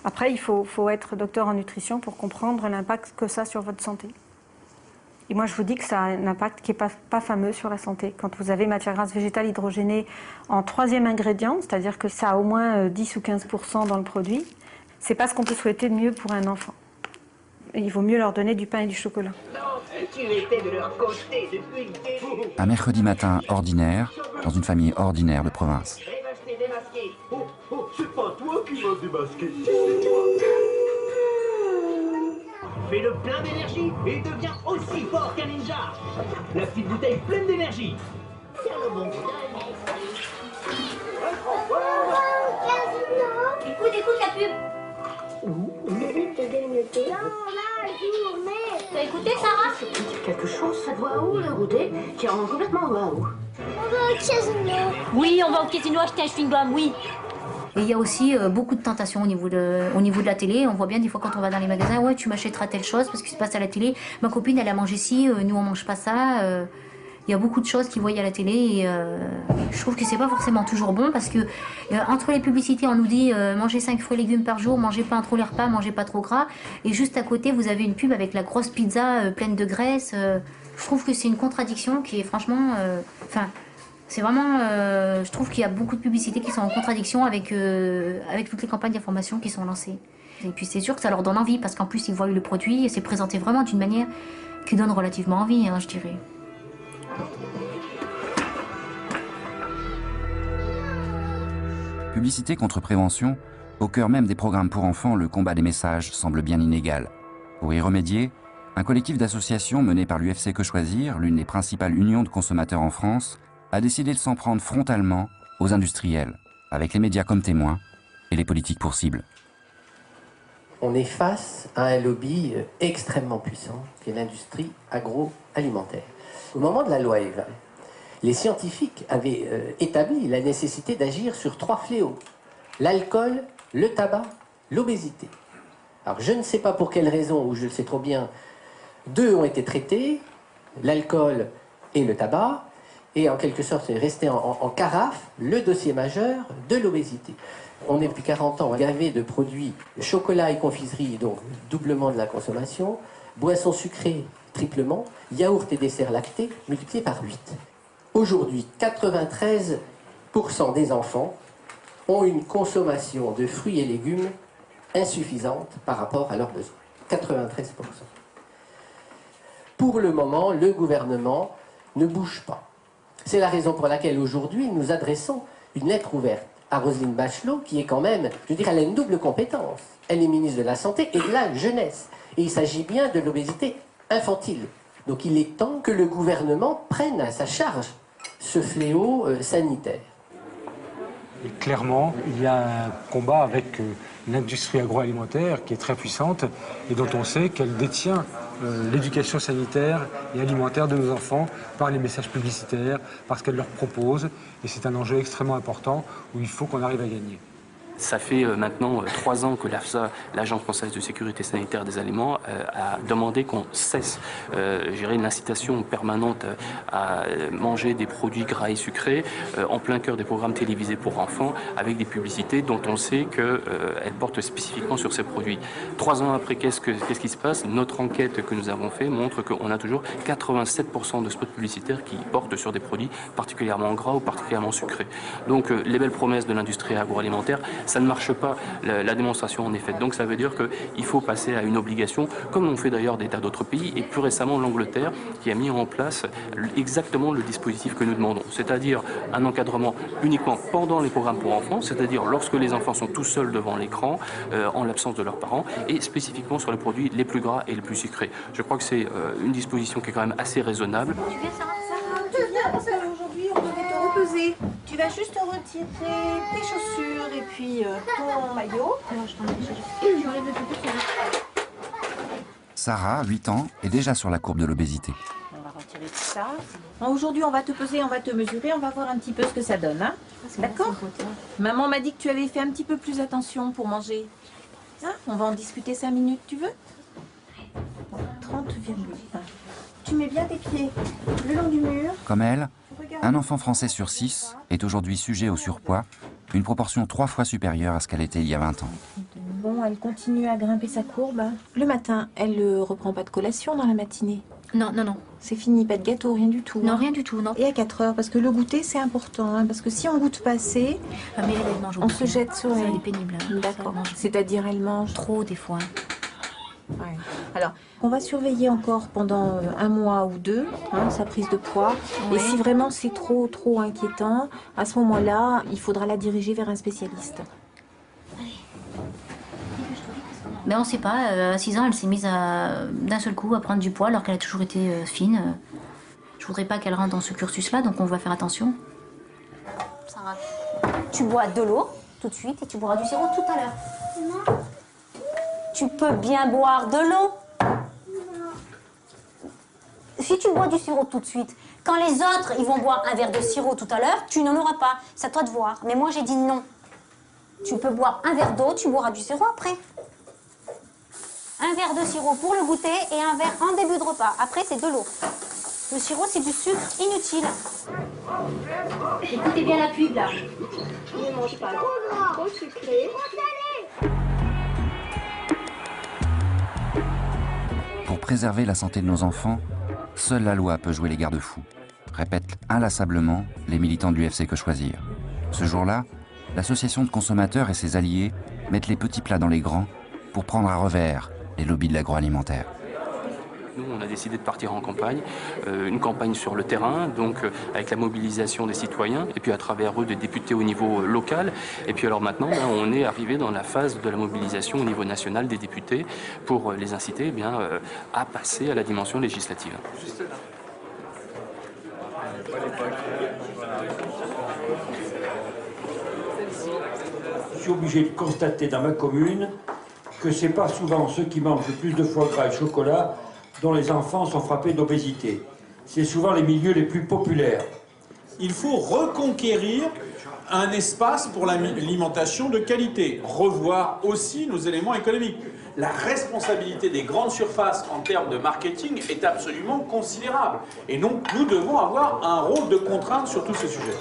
Après, il faut être docteur en nutrition pour comprendre l'impact que ça a sur votre santé. Et moi, je vous dis que ça a un impact qui n'est pas fameux sur la santé. Quand vous avez matières grasses végétales hydrogénées en troisième ingrédient, c'est-à-dire que ça a au moins 10 ou 15% dans le produit, c'est pas ce qu'on peut souhaiter de mieux pour un enfant. Il vaut mieux leur donner du pain et du chocolat. Un mercredi matin ordinaire, dans une famille ordinaire de province. C'est pas toi qui vas démasquer. Fais le plein d'énergie et deviens aussi fort qu'un ninja. La petite bouteille pleine d'énergie. Tiens le bon. Écoute la pub. Mérite de grignoter. T'as écouté, Sarah? Ça peut dire quelque chose, ça doit où le goûter qui rend complètement waouh. On va au casino. Oui, on va au casino acheter un chewing-gum, oui. Et il y a aussi beaucoup de tentations au niveau de la télé. On voit bien des fois quand on va dans les magasins, ouais, tu m'achèteras telle chose parce que se passe à la télé. Ma copine, elle a mangé ci, nous on mange pas ça. Il y a beaucoup de choses qu'ils voient à la télé et je trouve que c'est pas forcément toujours bon parce que entre les publicités, on nous dit mangez 5 fruits et légumes par jour, mangez pas trop les repas, mangez pas trop gras. Et juste à côté, vous avez une pub avec la grosse pizza pleine de graisse. Je trouve que c'est une contradiction qui est franchement... c'est vraiment... je trouve qu'il y a beaucoup de publicités qui sont en contradiction avec toutes les campagnes d'information qui sont lancées. Et puis c'est sûr que ça leur donne envie parce qu'en plus ils voient le produit et c'est présenté vraiment d'une manière qui donne relativement envie, hein, je dirais. Publicité contre prévention, au cœur même des programmes pour enfants, le combat des messages semble bien inégal. Pour y remédier, un collectif d'associations mené par l'UFC Que Choisir, l'une des principales unions de consommateurs en France, a décidé de s'en prendre frontalement aux industriels, avec les médias comme témoins et les politiques pour cible. On est face à un lobby extrêmement puissant, qui est l'industrie agroalimentaire. Au moment de la loi Evin, les scientifiques avaient établi la nécessité d'agir sur 3 fléaux: l'alcool, le tabac, l'obésité. Alors je ne sais pas pour quelle raison, ou je le sais trop bien, 2 ont été traités, l'alcool et le tabac, et en quelque sorte est resté en carafe le dossier majeur de l'obésité. On est depuis 40 ans gavé de produits chocolat et confiserie, donc doublement de la consommation, boissons sucrées triplement, yaourt et desserts lactés multipliés par 8. Aujourd'hui, 93% des enfants ont une consommation de fruits et légumes insuffisante par rapport à leurs besoins. 93%. Pour le moment, le gouvernement ne bouge pas. C'est la raison pour laquelle aujourd'hui nous adressons une lettre ouverte à Roselyne Bachelot, qui est quand même, je dirais, elle a une double compétence. Elle est ministre de la Santé et de la Jeunesse. Et il s'agit bien de l'obésité infantile. Donc il est temps que le gouvernement prenne à sa charge ce fléau sanitaire. Et clairement, il y a un combat avec l'industrie agroalimentaire qui est très puissante et dont on sait qu'elle détient l'éducation sanitaire et alimentaire de nos enfants par les messages publicitaires, parce qu'elle leur propose. Et c'est un enjeu extrêmement important où il faut qu'on arrive à gagner. Ça fait maintenant 3 ans que l'AFSA, l'Agence française de sécurité sanitaire des aliments, a demandé qu'on cesse l'incitation permanente à manger des produits gras et sucrés en plein cœur des programmes télévisés pour enfants avec des publicités dont on sait qu'elles portent spécifiquement sur ces produits. 3 ans après, qu'est-ce qui se passe? Notre enquête que nous avons fait montre qu'on a toujours 87% de spots publicitaires qui portent sur des produits particulièrement gras ou particulièrement sucrés. Donc les belles promesses de l'industrie agroalimentaire, ça ne marche pas, la démonstration en est faite. Donc ça veut dire qu'il faut passer à une obligation, comme l'ont fait d'ailleurs des tas d'autres pays, et plus récemment l'Angleterre, qui a mis en place exactement le dispositif que nous demandons. C'est-à-dire un encadrement uniquement pendant les programmes pour enfants, c'est-à-dire lorsque les enfants sont tout seuls devant l'écran, en l'absence de leurs parents, et spécifiquement sur les produits les plus gras et les plus sucrés. Je crois que c'est une disposition qui est quand même assez raisonnable. Tu viens, parce qu'aujourd'hui on devait te repeser. Tu vas juste retirer tes chaussures et puis ton maillot. Sarah, 8 ans, est déjà sur la courbe de l'obésité. On va retirer tout ça. Aujourd'hui, on va te peser, on va te mesurer, on va voir un petit peu ce que ça donne. Hein? D'accord? Maman m'a dit que tu avais fait un petit peu plus attention pour manger. Hein? On va en discuter 5 minutes, tu veux? 30,1. Tu mets bien tes pieds le long du mur. Comme elle, un enfant français sur 6 est aujourd'hui sujet au surpoids, une proportion 3 fois supérieure à ce qu'elle était il y a 20 ans. Bon, elle continue à grimper sa courbe. Le matin, elle ne reprend pas de collation dans la matinée? Non, non, non. C'est fini, pas de gâteau, rien du tout. Non, rien du tout, non. Et à 4 heures, parce que le goûter, c'est important. Hein, parce que si on goûte pas assez, mais elle mange on se jette sur elle. Elle est pénible. D'accord. C'est-à-dire, elle mange trop, des fois. Ouais. Alors, on va surveiller encore pendant 1 mois ou 2, hein, sa prise de poids. Ouais. Et si vraiment c'est trop inquiétant, à ce moment-là, il faudra la diriger vers un spécialiste. Mais on ne sait pas, à 6 ans, elle s'est mise d'un seul coup à prendre du poids alors qu'elle a toujours été fine. Je voudrais pas qu'elle rentre dans ce cursus-là, donc on va faire attention. Sarah, tu bois de l'eau tout de suite et tu boiras du sirop tout à l'heure. Tu peux bien boire de l'eau. Si tu bois du sirop tout de suite, quand les autres ils vont boire un verre de sirop tout à l'heure, tu n'en auras pas. C'est à toi de voir. Mais moi j'ai dit non. Tu peux boire un verre d'eau, tu boiras du sirop après. Un verre de sirop pour le goûter et un verre en début de repas. Après c'est de l'eau. Le sirop c'est du sucre inutile. Écoutez bien la pub là. Ne mange pas trop sucré. Pour préserver la santé de nos enfants, seule la loi peut jouer les garde-fous, répètent inlassablement les militants du UFC Que Choisir. Ce jour-là, l'association de consommateurs et ses alliés mettent les petits plats dans les grands pour prendre à revers les lobbies de l'agroalimentaire. Nous, on a décidé de partir en campagne, une campagne sur le terrain, donc avec la mobilisation des citoyens, et puis à travers eux des députés au niveau local. Et puis alors maintenant, on est arrivé dans la phase de la mobilisation au niveau national des députés pour les inciter à passer à la dimension législative. Je suis obligé de constater dans ma commune que ce n'est pas souvent ceux qui mangent le plus de foie gras et chocolat dont les enfants sont frappés d'obésité. C'est souvent les milieux les plus populaires. Il faut reconquérir un espace pour l'alimentation de qualité, revoir aussi nos éléments économiques. La responsabilité des grandes surfaces en termes de marketing est absolument considérable. Et donc nous devons avoir un rôle de contrainte sur tous ces sujets.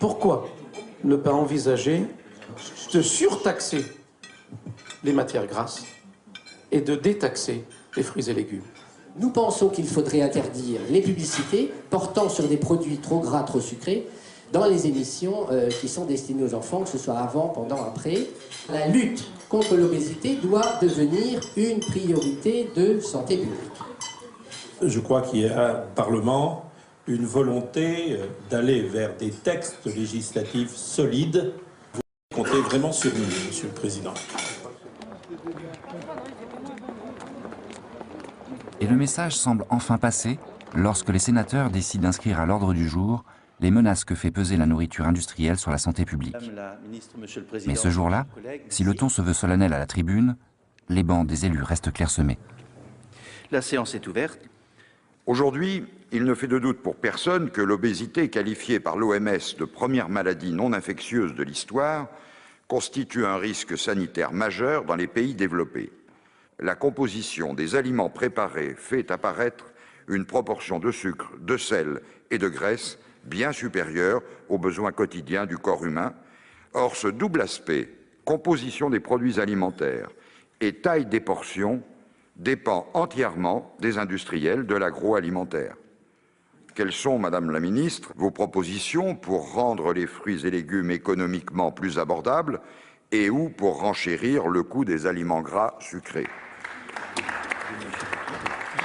Pourquoi ne pas envisager de surtaxer les matières grasses et de détaxer les fruits et légumes? Nous pensons qu'il faudrait interdire les publicités portant sur des produits trop gras, trop sucrés, dans les émissions qui sont destinées aux enfants, que ce soit avant, pendant, après. La lutte contre l'obésité doit devenir une priorité de santé publique. Je crois qu'il y a un Parlement, une volonté d'aller vers des textes législatifs solides. Vous comptez vraiment sur nous, Monsieur le Président. Et le message semble enfin passer lorsque les sénateurs décident d'inscrire à l'ordre du jour les menaces que fait peser la nourriture industrielle sur la santé publique. Mais ce jour-là, si le ton se veut solennel à la tribune, les bancs des élus restent clairsemés. La séance est ouverte. Aujourd'hui, il ne fait de doute pour personne que l'obésité, qualifiée par l'OMS de première maladie non infectieuse de l'histoire, constitue un risque sanitaire majeur dans les pays développés. La composition des aliments préparés fait apparaître une proportion de sucre, de sel et de graisse bien supérieure aux besoins quotidiens du corps humain. Or, ce double aspect, composition des produits alimentaires et taille des portions, dépend entièrement des industriels de l'agroalimentaire. Quelles sont, Madame la Ministre, vos propositions pour rendre les fruits et légumes économiquement plus abordables et ou pour renchérir le coût des aliments gras sucrés?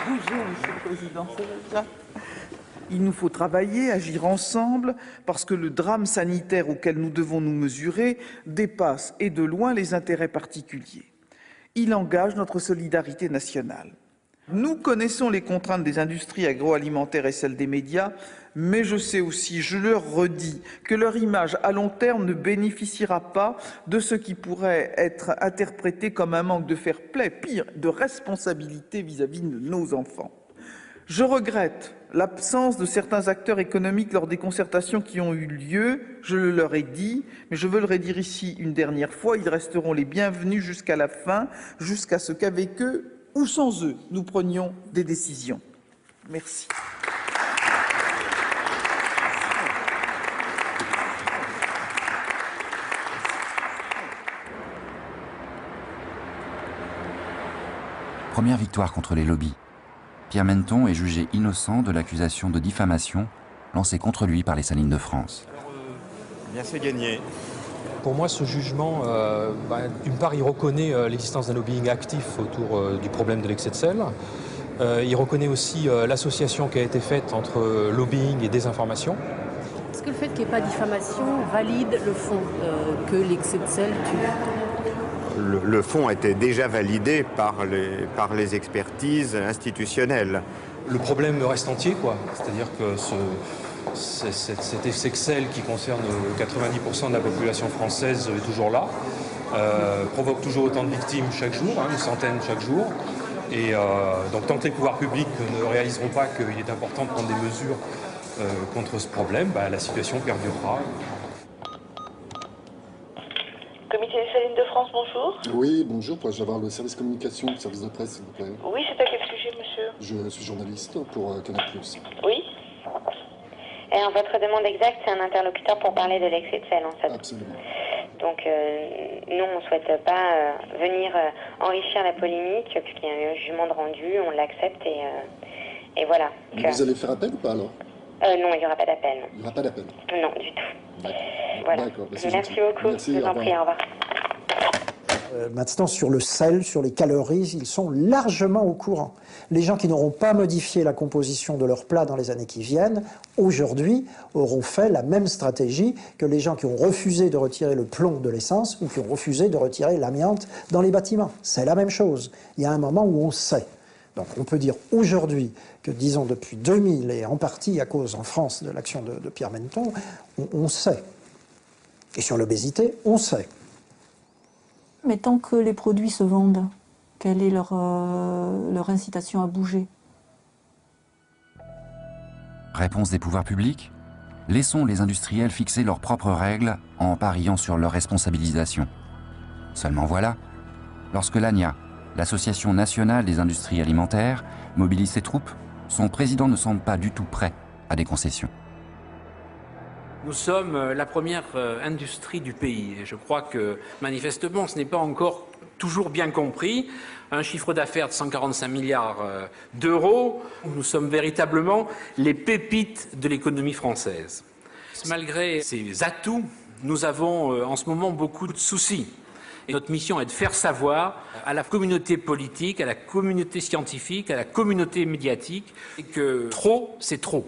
Bonjour, Monsieur le Président. Il nous faut travailler, agir ensemble, parce que le drame sanitaire auquel nous devons nous mesurer dépasse et de loin les intérêts particuliers. Il engage notre solidarité nationale. Nous connaissons les contraintes des industries agroalimentaires et celles des médias, mais je sais aussi, je leur redis, que leur image à long terme ne bénéficiera pas de ce qui pourrait être interprété comme un manque de fair-play, pire, de responsabilité vis-à-vis de nos enfants. Je regrette l'absence de certains acteurs économiques lors des concertations qui ont eu lieu, je le leur ai dit, mais je veux le redire ici une dernière fois, ils resteront les bienvenus jusqu'à la fin, jusqu'à ce qu'avec eux ou sans eux, nous prenions des décisions. Merci. Première victoire contre les lobbies. Pierre Menton est jugé innocent de l'accusation de diffamation lancée contre lui par les Salines de France. Bien c'est gagné. Pour moi, ce jugement, d'une part, il reconnaît l'existence d'un lobbying actif autour du problème de l'excès de sel. Il reconnaît aussi l'association qui a été faite entre lobbying et désinformation. Est-ce que le fait qu'il n'y ait pas de diffamation valide le fond que l'excès de sel tue? Le fond était déjà validé par les expertises institutionnelles. Le problème reste entier, quoi. C'est-à-dire que cet excès de sel qui concerne 90% de la population française est toujours là, provoque toujours autant de victimes chaque jour, une centaine chaque jour. Et donc tant que les pouvoirs publics ne réaliseront pas qu'il est important de prendre des mesures contre ce problème, la situation perdurera. Comité des Salines de France, bonjour. Oui, bonjour. Pourrais-je avoir le service communication, le service de presse, s'il vous plaît? Oui, c'est à quel sujet, monsieur? Je suis journaliste pour Canal+. Oui. Alors, votre demande exacte, c'est un interlocuteur pour parler de l'excès de sel, en fait. Absolument. Donc, nous, on ne souhaite pas venir enrichir la polémique, puisqu'il y a eu un jugement de rendu, on l'accepte et voilà. Vous allez faire appel ou pas, alors? Non, il n'y aura pas d'appel. Il n'y aura pas d'appel? Non, du tout. Voilà. D'accord. Merci beaucoup. Merci, je vous en prie, au revoir. Maintenant, sur le sel, sur les calories, ils sont largement au courant. Les gens qui n'auront pas modifié la composition de leur plat dans les années qui viennent, aujourd'hui, auront fait la même stratégie que les gens qui ont refusé de retirer le plomb de l'essence ou qui ont refusé de retirer l'amiante dans les bâtiments. C'est la même chose. Il y a un moment où on sait. Donc on peut dire aujourd'hui que, disons, depuis 2000, et en partie à cause en France de l'action de Pierre Menton, on sait. Et sur l'obésité, on sait. Mais tant que les produits se vendent, quelle est leur incitation à bouger? Réponse des pouvoirs publics? Laissons les industriels fixer leurs propres règles en pariant sur leur responsabilisation. Seulement voilà, lorsque l'ANIA, l'Association nationale des industries alimentaires, mobilise ses troupes, son président ne semble pas du tout prêt à des concessions. Nous sommes la première industrie du pays et je crois que manifestement ce n'est pas encore toujours bien compris. Un chiffre d'affaires de 145 milliards d'euros, nous sommes véritablement les pépites de l'économie française. Malgré ces atouts, nous avons en ce moment beaucoup de soucis. Et notre mission est de faire savoir à la communauté politique, à la communauté scientifique, à la communauté médiatique que trop, c'est trop.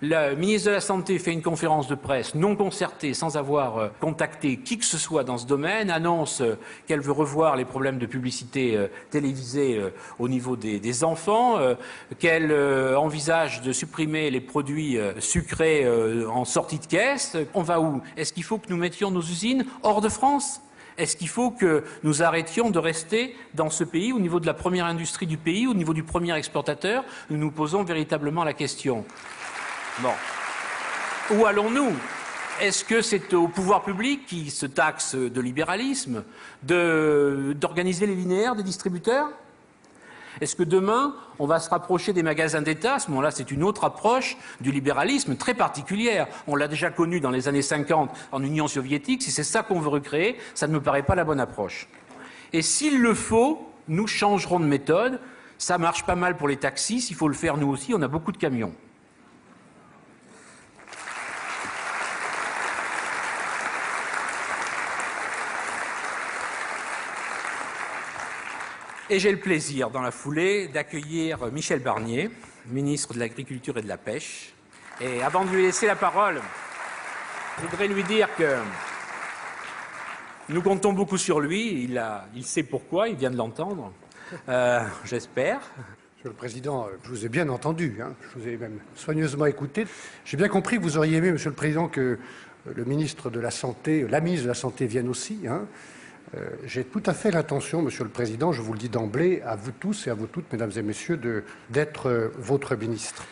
La ministre de la Santé fait une conférence de presse non concertée, sans avoir contacté qui que ce soit dans ce domaine, annonce qu'elle veut revoir les problèmes de publicité télévisée au niveau des enfants, qu'elle envisage de supprimer les produits sucrés en sortie de caisse. On va où? Est-ce qu'il faut que nous mettions nos usines hors de France? Est-ce qu'il faut que nous arrêtions de rester dans ce pays, au niveau de la première industrie du pays, au niveau du premier exportateur? Nous nous posons véritablement la question. Bon. Où allons-nous? Est-ce que c'est au pouvoir public qui se taxe de libéralisme d'organiser les linéaires des distributeurs? Est-ce que demain, on va se rapprocher des magasins d'État? À ce moment-là, c'est une autre approche du libéralisme très particulière. On l'a déjà connu dans les années 50 en Union soviétique. Si c'est ça qu'on veut recréer, ça ne me paraît pas la bonne approche. Et s'il le faut, nous changerons de méthode. Ça marche pas mal pour les taxis. S'il faut le faire, nous aussi, on a beaucoup de camions. Et j'ai le plaisir, dans la foulée, d'accueillir Michel Barnier, ministre de l'Agriculture et de la Pêche. Et avant de lui laisser la parole, je voudrais lui dire que nous comptons beaucoup sur lui. Il sait pourquoi, il vient de l'entendre, j'espère. Monsieur le Président, je vous ai bien entendu, hein. Je vous ai même soigneusement écouté. J'ai bien compris que vous auriez aimé, Monsieur le Président, que le ministre de la Santé, la ministre de la Santé vienne aussi, hein. J'ai tout à fait l'intention, Monsieur le Président, je vous le dis d'emblée, à vous tous et à vous toutes, Mesdames et Messieurs, d'être votre ministre.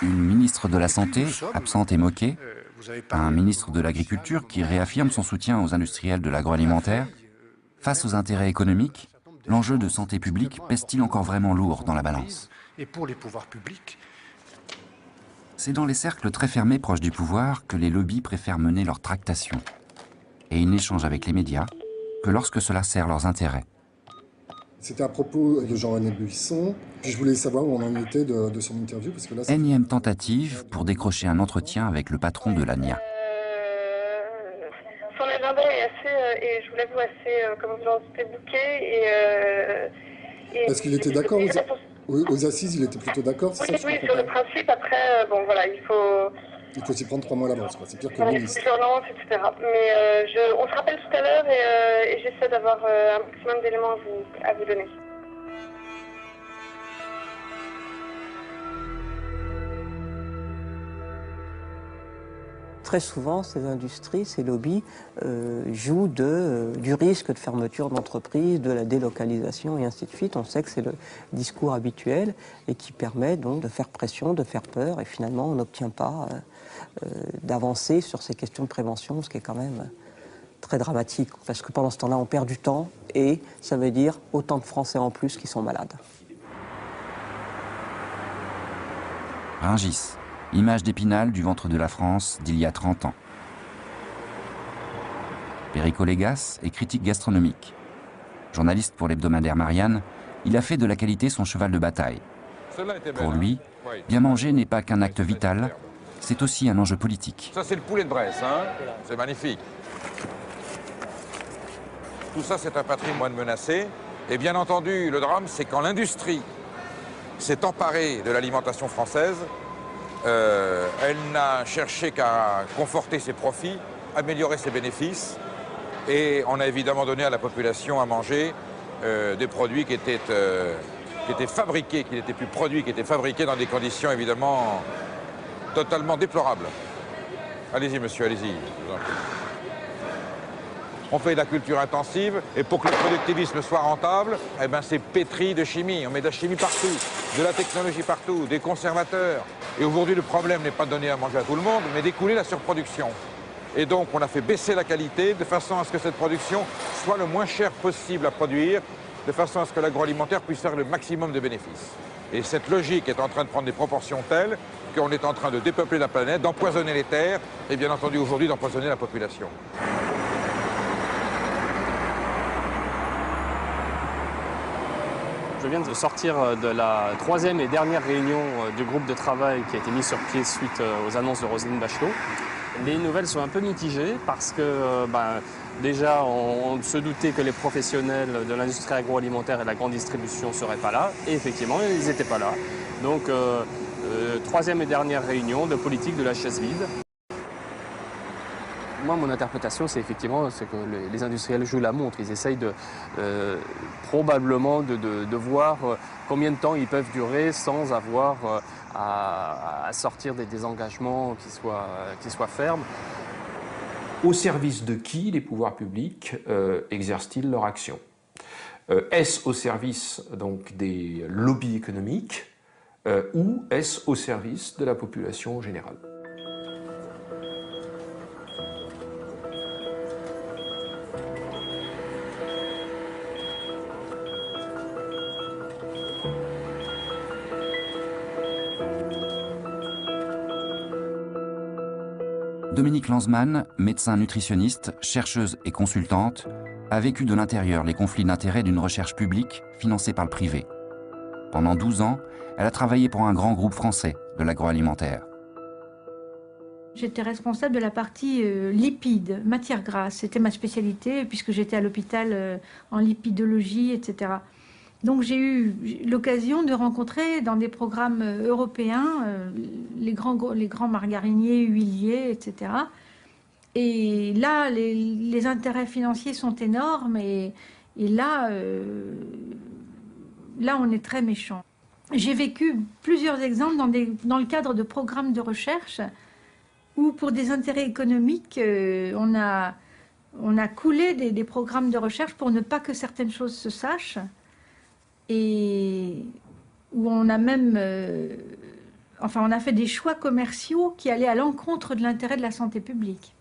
Une ministre de la Santé, absente et moquée, un ministre de l'Agriculture qui réaffirme son soutien aux industriels de l'agroalimentaire. Face aux intérêts économiques, l'enjeu de santé publique pèse-t-il encore vraiment lourd dans la balance? Et pour les pouvoirs publics, c'est dans les cercles très fermés proches du pouvoir que les lobbies préfèrent mener leurs tractations. Et ils n'échangent avec les médias que lorsque cela sert leurs intérêts. C'était à propos de Jean-René Buisson. Puis je voulais savoir où on en était de son interview. Parce que là, énième tentative pour décrocher un entretien avec le patron de l'ANIA. Son agenda est assez, et je vous l'avoue, assez, comme vous en dites, bouqué. Est-ce qu'il était d'accord aux assises, il était plutôt d'accord, c'est oui, ça? Oui, sur le principe, après, bon voilà, il faut... Il faut s'y prendre 3 mois à l'avance, c'est pire que voilà, le ministre. Etc. Mais on se rappelle tout à l'heure et j'essaie d'avoir un maximum d'éléments à vous donner. Très souvent, ces industries, ces lobbies jouent du risque de fermeture d'entreprise, de la délocalisation et ainsi de suite. On sait que c'est le discours habituel et qui permet donc de faire pression, de faire peur et finalement on n'obtient pas d'avancer sur ces questions de prévention, ce qui est quand même très dramatique parce que pendant ce temps-là, on perd du temps et ça veut dire autant de Français en plus qui sont malades. Rungis. Image d'Épinal du ventre de la France d'il y a 30 ans. Perico Légas est critique gastronomique. Journaliste pour l'hebdomadaire Marianne, il a fait de la qualité son cheval de bataille. Pour lui, bien manger n'est pas qu'un acte vital, c'est aussi un enjeu politique. Ça, c'est le poulet de Bresse, hein. C'est magnifique. Tout ça, c'est un patrimoine menacé. Et bien entendu, le drame, c'est quand l'industrie s'est emparée de l'alimentation française. Elle n'a cherché qu'à conforter ses profits, améliorer ses bénéfices, et on a évidemment donné à la population à manger des produits qui étaient fabriqués, qui n'étaient plus produits, qui étaient fabriqués dans des conditions évidemment totalement déplorables. Allez-y, monsieur, allez-y, je vous en prie. On fait de la culture intensive, et pour que le productivisme soit rentable, eh ben, c'est pétri de chimie. On met de la chimie partout, de la technologie partout, des conservateurs. Et aujourd'hui, le problème n'est pas de donner à manger à tout le monde, mais d'écouler la surproduction. Et donc, on a fait baisser la qualité de façon à ce que cette production soit le moins cher possible à produire, de façon à ce que l'agroalimentaire puisse faire le maximum de bénéfices. Et cette logique est en train de prendre des proportions telles qu'on est en train de dépeupler la planète, d'empoisonner les terres, et bien entendu, aujourd'hui, d'empoisonner la population. Je viens de sortir de la 3e et dernière réunion du groupe de travail qui a été mis sur pied suite aux annonces de Roselyne Bachelot. Les nouvelles sont un peu mitigées parce que déjà on se doutait que les professionnels de l'industrie agroalimentaire et de la grande distribution ne seraient pas là. Et effectivement, ils n'étaient pas là. Donc 3e et dernière réunion de politique de la chaise vide. Moi, mon interprétation, c'est effectivement que les industriels jouent la montre. Ils essayent probablement de voir combien de temps ils peuvent durer sans avoir à sortir des engagements qui soient fermes. Au service de qui les pouvoirs publics exercent-ils leur action? Est-ce au service donc, des lobbies économiques ou est-ce au service de la population générale? Dominique Lanzmann, médecin nutritionniste, chercheuse et consultante, a vécu de l'intérieur les conflits d'intérêts d'une recherche publique financée par le privé. Pendant 12 ans, elle a travaillé pour un grand groupe français de l'agroalimentaire. J'étais responsable de la partie lipides, matières grasses. C'était ma spécialité puisque j'étais à l'hôpital en lipidologie, etc. Donc j'ai eu l'occasion de rencontrer dans des programmes européens les grands margariniers, huiliers, etc. Et là, les intérêts financiers sont énormes et là, on est très méchant. J'ai vécu plusieurs exemples dans le cadre de programmes de recherche où pour des intérêts économiques, on a coulé des programmes de recherche pour ne pas que certaines choses se sachent. Et où on a même, on a fait des choix commerciaux qui allaient à l'encontre de l'intérêt de la santé publique.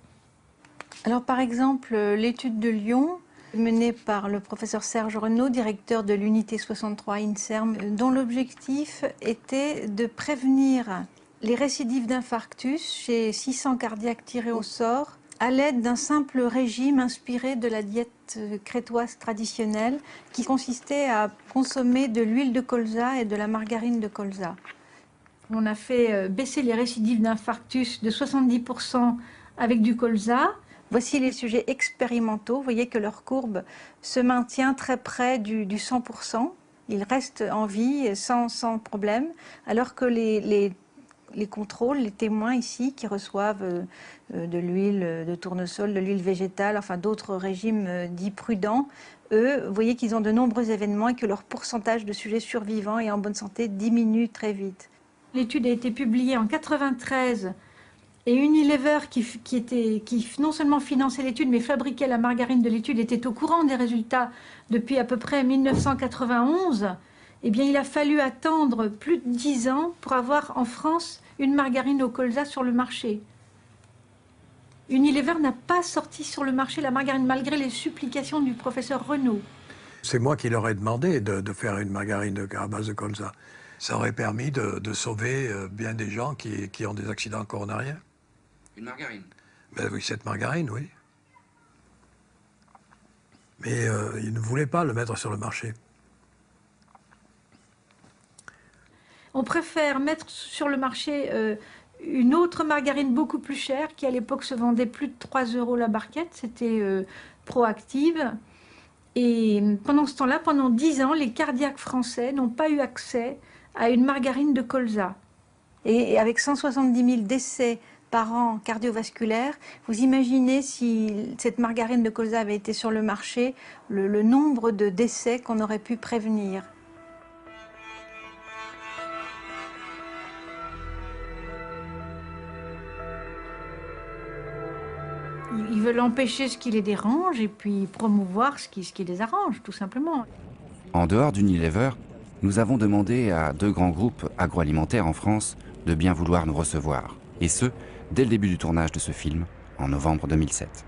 Alors par exemple, l'étude de Lyon, menée par le professeur Serge Renaud, directeur de l'unité 63 INSERM, dont l'objectif était de prévenir les récidives d'infarctus chez 600 cardiaques tirés au sort à l'aide d'un simple régime inspiré de la diète crétoise traditionnelle qui consistait à consommer de l'huile de colza et de la margarine de colza. On a fait baisser les récidives d'infarctus de 70% avec du colza. Voici les sujets expérimentaux. Vous voyez que leur courbe se maintient très près du 100%. Ils restent en vie sans problème, alors que les contrôles, les témoins ici qui reçoivent de l'huile de tournesol, de l'huile végétale, enfin d'autres régimes dits prudents, eux, vous voyez qu'ils ont de nombreux événements et que leur pourcentage de sujets survivants et en bonne santé diminue très vite. L'étude a été publiée en 1993 et Unilever, qui non seulement finançait l'étude mais fabriquait la margarine de l'étude, était au courant des résultats depuis à peu près 1991. Eh bien, il a fallu attendre plus de 10 ans pour avoir en France une margarine au colza sur le marché. Unilever n'a pas sorti sur le marché la margarine malgré les supplications du professeur Renaud. C'est moi qui leur ai demandé de faire une margarine à base de colza. Ça aurait permis de sauver bien des gens qui ont des accidents coronariens. Une margarine? Ben oui, cette margarine, oui. Mais ils ne voulaient pas le mettre sur le marché. On préfère mettre sur le marché une autre margarine beaucoup plus chère qui à l'époque se vendait plus de 3 € la barquette, c'était Proactive. Et pendant ce temps-là, pendant 10 ans, les cardiaques français n'ont pas eu accès à une margarine de colza. Et avec 170 000 décès par an cardiovasculaires, vous imaginez si cette margarine de colza avait été sur le marché, le nombre de décès qu'on aurait pu prévenir. Ils veulent empêcher ce qui les dérange et puis promouvoir ce qui les arrange, tout simplement. En dehors d'Unilever, nous avons demandé à 2 grands groupes agroalimentaires en France de bien vouloir nous recevoir. Et ce, dès le début du tournage de ce film, en novembre 2007.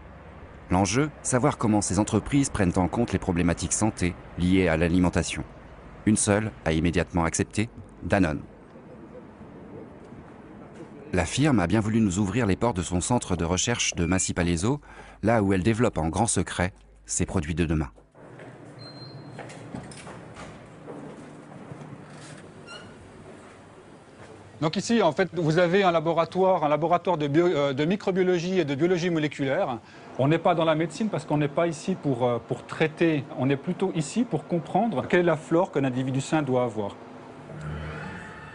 L'enjeu, savoir comment ces entreprises prennent en compte les problématiques santé liées à l'alimentation. Une seule a immédiatement accepté, Danone. La firme a bien voulu nous ouvrir les portes de son centre de recherche de Massy-Palaiseau, là où elle développe en grand secret ses produits de demain. Donc ici, en fait, vous avez un laboratoire de microbiologie et de biologie moléculaire. On n'est pas dans la médecine parce qu'on n'est pas ici pour traiter, on est plutôt ici pour comprendre quelle est la flore qu'un individu sain doit avoir.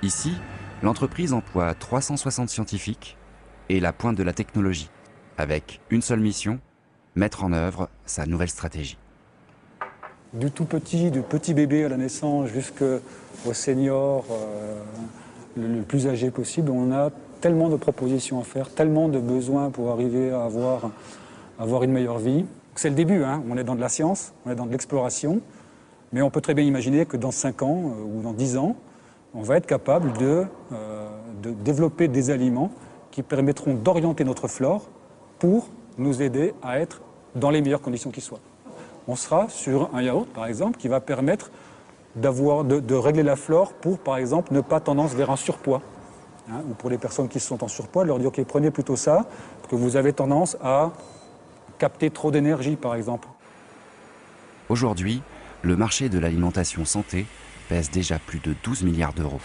Ici, l'entreprise emploie 360 scientifiques et la pointe de la technologie, avec une seule mission, mettre en œuvre sa nouvelle stratégie. Du tout petit, du petit bébé à la naissance jusqu'au senior, le plus âgé possible, on a tellement de propositions à faire, tellement de besoins pour arriver à avoir une meilleure vie. C'est le début, hein. On est dans de la science, on est dans de l'exploration, mais on peut très bien imaginer que dans 5 ans ou dans 10 ans, on va être capable de développer des aliments qui permettront d'orienter notre flore pour nous aider à être dans les meilleures conditions qui soient. On sera sur un yaourt, par exemple, qui va permettre de régler la flore pour, par exemple, ne pas tendance vers un surpoids. Hein, ou pour les personnes qui sont en surpoids, leur dire, OK, prenez plutôt ça, parce que vous avez tendance à capter trop d'énergie, par exemple. Aujourd'hui, le marché de l'alimentation santé pèse déjà plus de 12 milliards d'euros.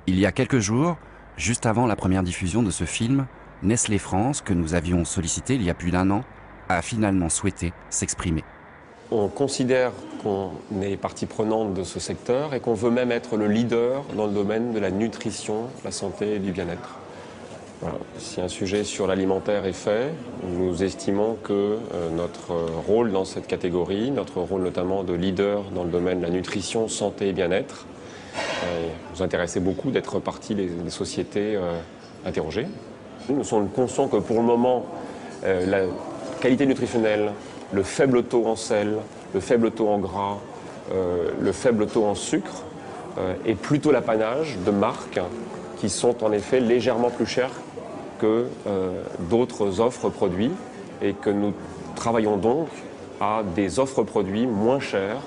Il y a quelques jours, juste avant la première diffusion de ce film, Nestlé France, que nous avions sollicité il y a plus d'1 an, a finalement souhaité s'exprimer. On considère qu'on est partie prenante de ce secteur et qu'on veut même être le leader dans le domaine de la nutrition, la santé et du bien-être. Voilà. Si un sujet sur l'alimentaire est fait, nous estimons que notre rôle dans cette catégorie, notre rôle notamment de leader dans le domaine de la nutrition, santé et bien-être, nous intéressait beaucoup d'être partie des sociétés interrogées. Nous sommes conscients que pour le moment, la qualité nutritionnelle, le faible taux en sel, le faible taux en gras, le faible taux en sucre est plutôt l'apanage de marques qui sont en effet légèrement plus chères que d'autres offres produits et que nous travaillons donc à des offres produits moins chères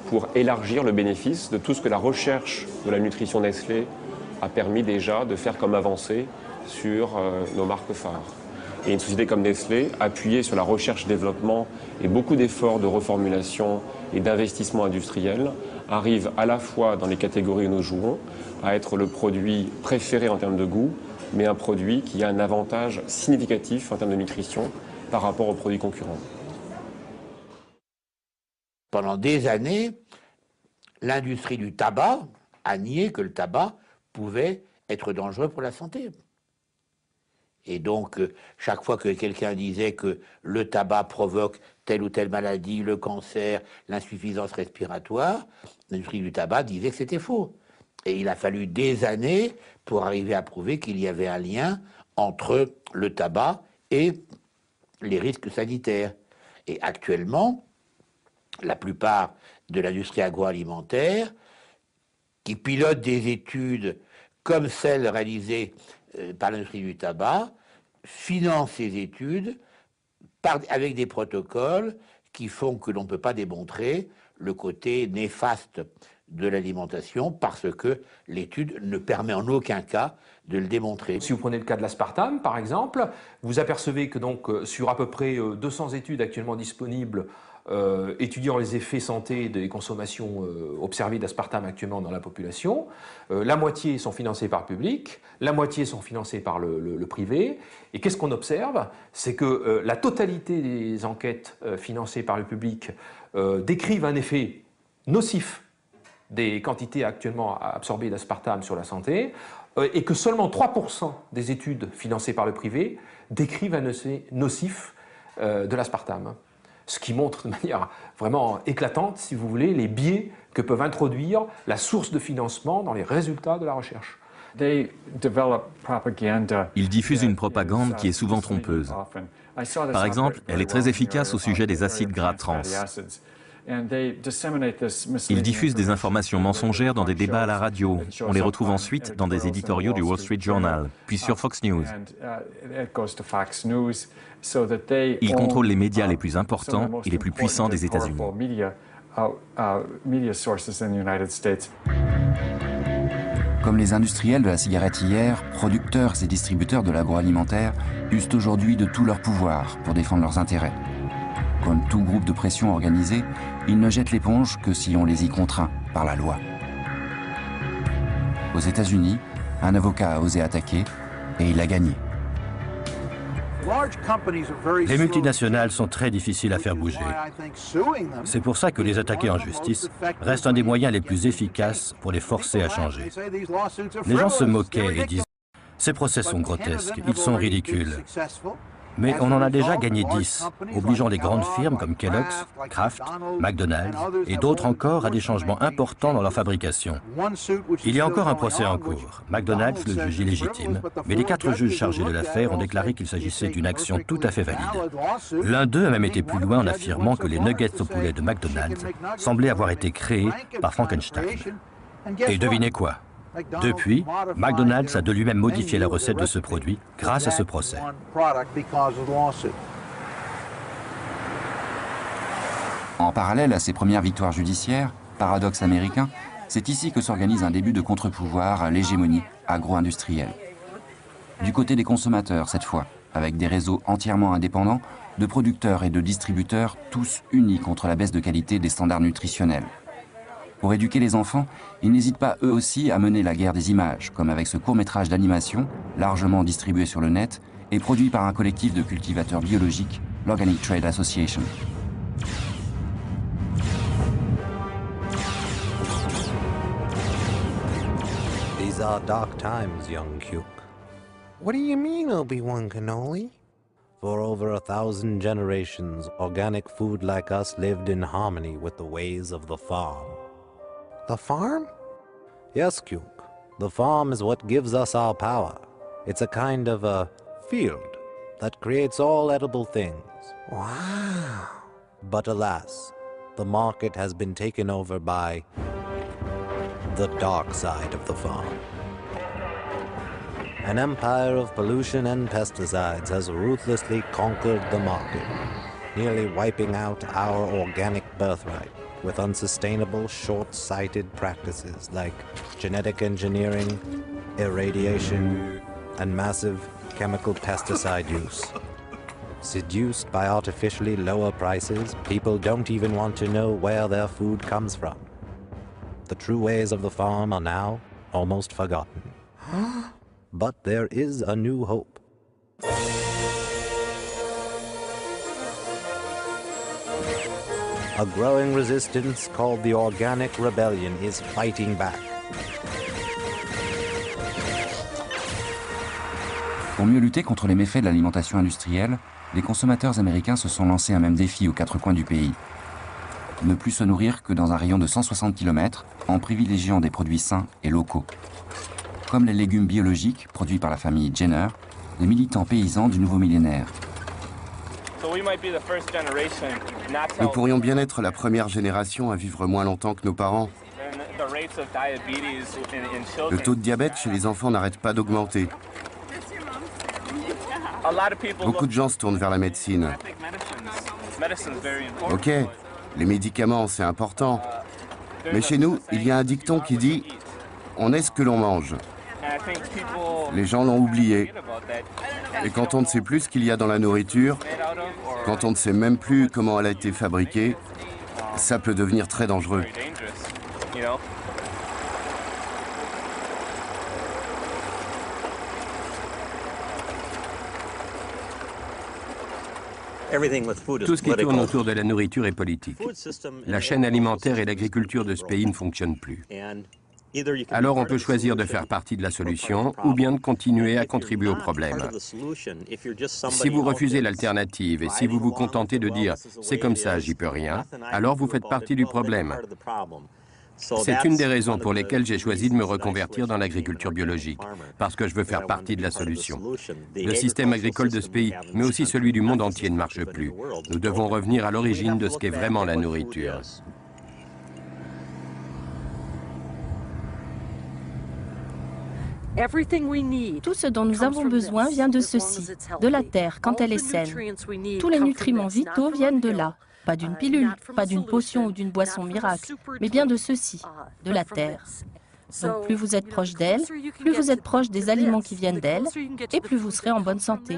pour élargir le bénéfice de tout ce que la recherche de la nutrition Nestlé a permis déjà de faire comme avancée sur nos marques phares. Et une société comme Nestlé, appuyée sur la recherche-développement et beaucoup d'efforts de reformulation et d'investissement industriel, arrive à la fois dans les catégories où nous jouons à être le produit préféré en termes de goût, mais un produit qui a un avantage significatif en termes de nutrition par rapport aux produits concurrents. Pendant des années, l'industrie du tabac a nié que le tabac pouvait être dangereux pour la santé. Et donc, chaque fois que quelqu'un disait que le tabac provoque telle ou telle maladie, le cancer, l'insuffisance respiratoire, l'industrie du tabac disait que c'était faux. Et il a fallu des années pour arriver à prouver qu'il y avait un lien entre le tabac et les risques sanitaires. Et actuellement, la plupart de l'industrie agroalimentaire, qui pilote des études comme celles réalisées par l'industrie du tabac, finance ces études avec des protocoles qui font que l'on ne peut pas démontrer le côté néfaste de l'alimentation parce que l'étude ne permet en aucun cas de le démontrer. Si vous prenez le cas de l'aspartame, par exemple, vous apercevez que donc, sur à peu près 200 études actuellement disponibles étudiant les effets santé des consommations observées d'aspartame actuellement dans la population, la moitié sont financées par le public, la moitié sont financées par le privé. Et qu'est-ce qu'on observe? C'est que la totalité des enquêtes financées par le public décrivent un effet nocif des quantités actuellement absorbées d'aspartame sur la santé, et que seulement 3% des études financées par le privé décrivent un effet nocif de l'aspartame. Ce qui montre de manière vraiment éclatante, si vous voulez, les biais que peuvent introduire la source de financement dans les résultats de la recherche. Ils diffusent une propagande qui est souvent trompeuse. Par exemple, elle est très efficace au sujet des acides gras trans. Ils diffusent des informations mensongères dans des débats à la radio. On les retrouve ensuite dans des éditoriaux du Wall Street Journal, puis sur Fox News. Ils contrôlent les médias les plus importants et les plus puissants des États-Unis. Comme les industriels de la cigarette hier, producteurs et distributeurs de l'agroalimentaire usent aujourd'hui de tout leur pouvoir pour défendre leurs intérêts. Comme tout groupe de pression organisé, ils ne jettent l'éponge que si on les y contraint par la loi. Aux États-Unis, un avocat a osé attaquer et il a gagné. Les multinationales sont très difficiles à faire bouger. C'est pour ça que les attaquer en justice reste un des moyens les plus efficaces pour les forcer à changer. Les gens se moquaient et disaient « Ces procès sont grotesques, ils sont ridicules ». Mais on en a déjà gagné 10, obligeant les grandes firmes comme Kellogg's, Kraft, McDonald's et d'autres encore à des changements importants dans leur fabrication. Il y a encore un procès en cours. McDonald's le juge illégitime, mais les 4 juges chargés de l'affaire ont déclaré qu'il s'agissait d'une action tout à fait valide. L'un d'eux a même été plus loin en affirmant que les nuggets au poulet de McDonald's semblaient avoir été créés par Frankenstein. Et devinez quoi ? Depuis, McDonald's a de lui-même modifié la recette de ce produit grâce à ce procès. En parallèle à ces premières victoires judiciaires, paradoxe américain, c'est ici que s'organise un début de contre-pouvoir à l'hégémonie agro-industrielle. Du côté des consommateurs cette fois, avec des réseaux entièrement indépendants, de producteurs et de distributeurs, tous unis contre la baisse de qualité des standards nutritionnels. Pour éduquer les enfants, ils n'hésitent pas eux aussi à mener la guerre des images, comme avec ce court-métrage d'animation, largement distribué sur le net, et produit par un collectif de cultivateurs biologiques, l'Organic Trade Association. These are dark times, young Cuk. What do you mean, Obi-Wan Kenobi? For over 1,000 generations, organic food like us lived in harmony with the ways of the farm. The farm? Yes, Cuk. The farm is what gives us our power. It's a kind of a field that creates all edible things. Wow. But alas, the market has been taken over by the dark side of the farm. An empire of pollution and pesticides has ruthlessly conquered the market, nearly wiping out our organic birthright with unsustainable, short-sighted practices like genetic engineering, irradiation, and massive chemical pesticide use. Seduced by artificially lower prices, people don't even want to know where their food comes from. The true ways of the farm are now almost forgotten. But there is a new hope. A growing resistance called the Organic Rebellion is fighting back. Pour mieux lutter contre les méfaits de l'alimentation industrielle, les consommateurs américains se sont lancés un même défi aux 4 coins du pays. Ne plus se nourrir que dans un rayon de 160 km, en privilégiant des produits sains et locaux. Comme les légumes biologiques produits par la famille Jenner, les militants paysans du nouveau millénaire. Nous pourrions bien être la première génération à vivre moins longtemps que nos parents. Le taux de diabète chez les enfants n'arrête pas d'augmenter. Beaucoup de gens se tournent vers la médecine. Ok, les médicaments, c'est important. Mais chez nous, il y a un dicton qui dit « on est ce que l'on mange ». Les gens l'ont oublié. Et quand on ne sait plus ce qu'il y a dans la nourriture, quand on ne sait même plus comment elle a été fabriquée, ça peut devenir très dangereux. Tout ce qui tourne autour de la nourriture est politique. La chaîne alimentaire et l'agriculture de ce pays ne fonctionnent plus. Alors on peut choisir de faire partie de la solution ou bien de continuer à contribuer au problème. Si vous refusez l'alternative et si vous vous contentez de dire « c'est comme ça, j'y peux rien », alors vous faites partie du problème. C'est une des raisons pour lesquelles j'ai choisi de me reconvertir dans l'agriculture biologique, parce que je veux faire partie de la solution. Le système agricole de ce pays, mais aussi celui du monde entier, ne marche plus. Nous devons revenir à l'origine de ce qu'est vraiment la nourriture. Tout ce dont nous avons besoin vient de ceci, de la terre quand elle est saine. Tous les nutriments vitaux viennent de là. Pas d'une pilule, pas d'une potion ou d'une boisson miracle, mais bien de ceci, de la terre. Donc plus vous êtes proche d'elle, plus vous êtes proche des aliments qui viennent d'elle, et plus vous serez en bonne santé,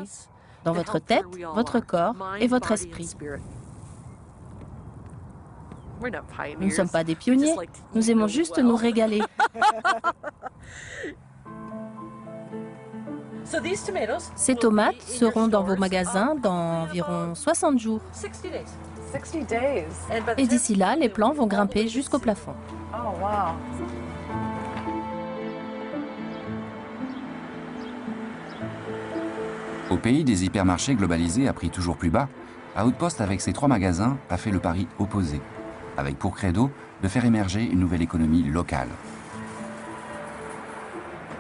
dans votre tête, votre corps et votre esprit. Nous ne sommes pas des pionniers, nous aimons juste nous régaler. Ces tomates seront dans vos magasins dans environ 60 jours. Et d'ici là, les plants vont grimper jusqu'au plafond. Au pays des hypermarchés globalisés à prix toujours plus bas, Outpost avec ses 3 magasins a fait le pari opposé, avec pour credo de faire émerger une nouvelle économie locale.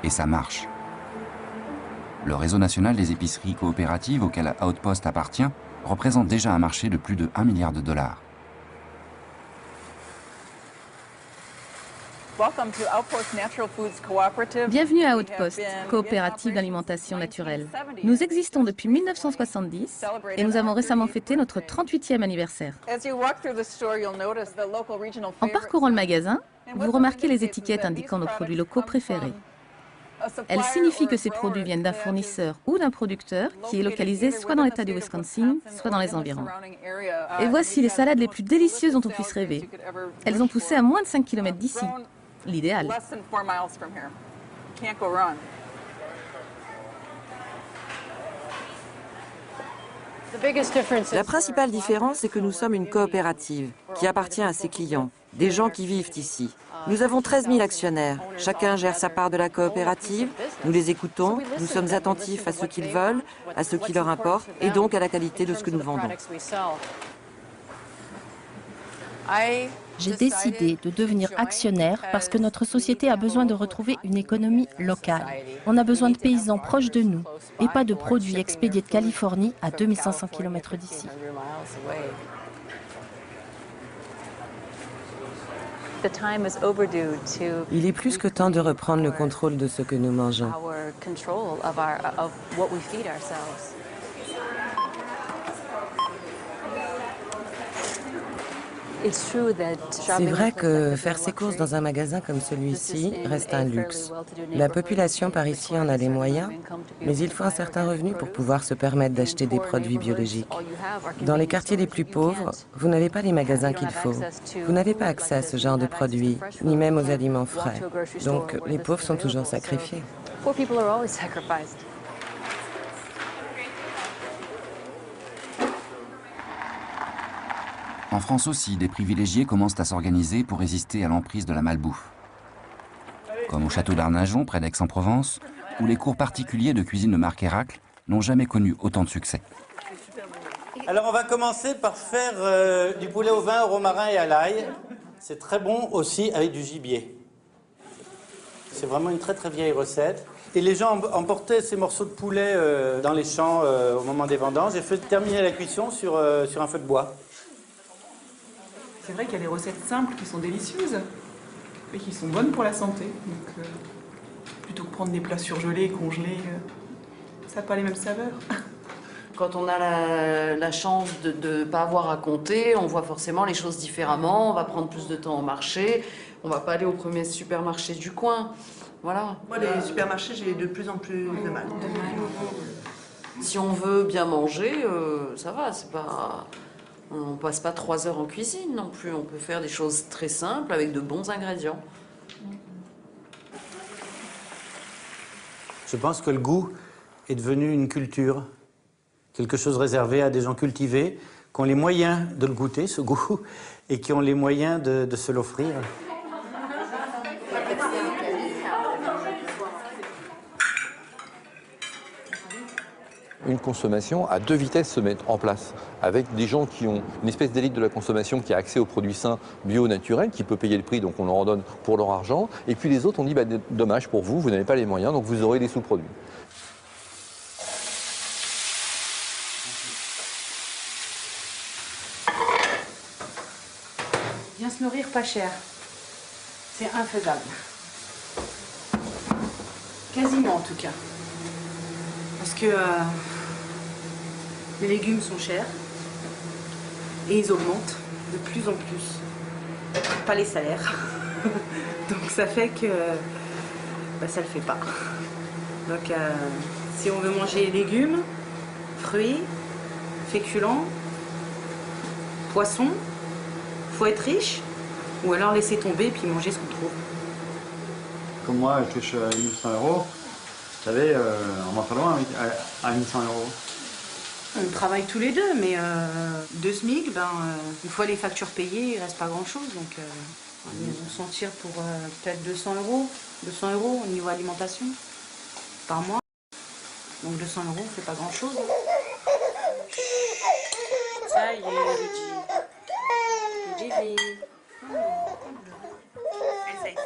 Et ça marche. Le réseau national des épiceries coopératives auquel Outpost appartient représente déjà un marché de plus de 1 milliard de dollars. Bienvenue à Outpost, coopérative d'alimentation naturelle. Nous existons depuis 1970 et nous avons récemment fêté notre 38e anniversaire. En parcourant le magasin, vous remarquez les étiquettes indiquant nos produits locaux préférés. Elles signifient que ces produits viennent d'un fournisseur ou d'un producteur qui est localisé soit dans l'État du Wisconsin, soit dans les environs. Et voici les salades les plus délicieuses dont on puisse rêver. Elles ont poussé à moins de 5 km d'ici. L'idéal. La principale différence, c'est que nous sommes une coopérative qui appartient à ses clients, des gens qui vivent ici. Nous avons 13 000 actionnaires. Chacun gère sa part de la coopérative. Nous les écoutons. Nous sommes attentifs à ce qu'ils veulent, à ce qui leur importe et donc à la qualité de ce que nous vendons. J'ai décidé de devenir actionnaire parce que notre société a besoin de retrouver une économie locale. On a besoin de paysans proches de nous et pas de produits expédiés de Californie à 2500 km d'ici. Il est plus que temps de reprendre le contrôle de ce que nous mangeons. C'est vrai que faire ses courses dans un magasin comme celui-ci reste un luxe. La population par ici en a les moyens, mais il faut un certain revenu pour pouvoir se permettre d'acheter des produits biologiques. Dans les quartiers les plus pauvres, vous n'avez pas les magasins qu'il faut. Vous n'avez pas accès à ce genre de produits, ni même aux aliments frais. Donc les pauvres sont toujours sacrifiés. En France aussi, des privilégiés commencent à s'organiser pour résister à l'emprise de la malbouffe. Comme au château d'Arnajon, près d'Aix-en-Provence, où les cours particuliers de cuisine de Marc Héracle n'ont jamais connu autant de succès. Alors on va commencer par faire du poulet au vin, au romarin et à l'ail. C'est très bon aussi avec du gibier. C'est vraiment une très très vieille recette. Et les gens emportaient ces morceaux de poulet dans les champs au moment des vendanges. J'ai fait terminer la cuisson sur un feu de bois. C'est vrai qu'il y a des recettes simples qui sont délicieuses et qui sont bonnes pour la santé. Donc, plutôt que prendre des plats surgelés, congelés, ça n'a pas les mêmes saveurs. Quand on a la chance de ne pas avoir à compter, on voit forcément les choses différemment, on va prendre plus de temps au marché, on va pas aller au premier supermarché du coin. Voilà. Moi, les supermarchés, j'ai de plus en plus de mal. Si on veut bien manger, ça va, c'est pas... On ne passe pas 3 heures en cuisine non plus, on peut faire des choses très simples avec de bons ingrédients. Je pense que le goût est devenu une culture, quelque chose réservé à des gens cultivés, qui ont les moyens de le goûter, ce goût, et qui ont les moyens de se l'offrir. Une consommation à 2 vitesses se met en place, avec des gens qui ont une espèce d'élite de la consommation qui a accès aux produits sains, bio, naturels, qui peut payer le prix, donc on leur en donne pour leur argent. Et puis les autres, on dit, dommage pour vous, vous n'avez pas les moyens, donc vous aurez des sous-produits. Bien se nourrir pas cher, c'est infaisable. Quasiment en tout cas. Parce que les légumes sont chers et ils augmentent de plus en plus. Pas les salaires. Donc ça fait que ça le fait pas. Donc si on veut manger légumes, fruits, féculents, poissons, faut être riche, ou alors laisser tomber et puis manger ce qu'on trouve. Comme moi, je touche 1100 €. Vous savez, on va pas loin à 1100 €. On travaille tous les deux, mais 2 SMIC, une fois les factures payées, il reste pas grand-chose. Donc on s'en tire pour peut-être 200 €. 200 € au niveau alimentation par mois. Donc 200 €, c'est pas grand-chose. Ça y est, Luigi.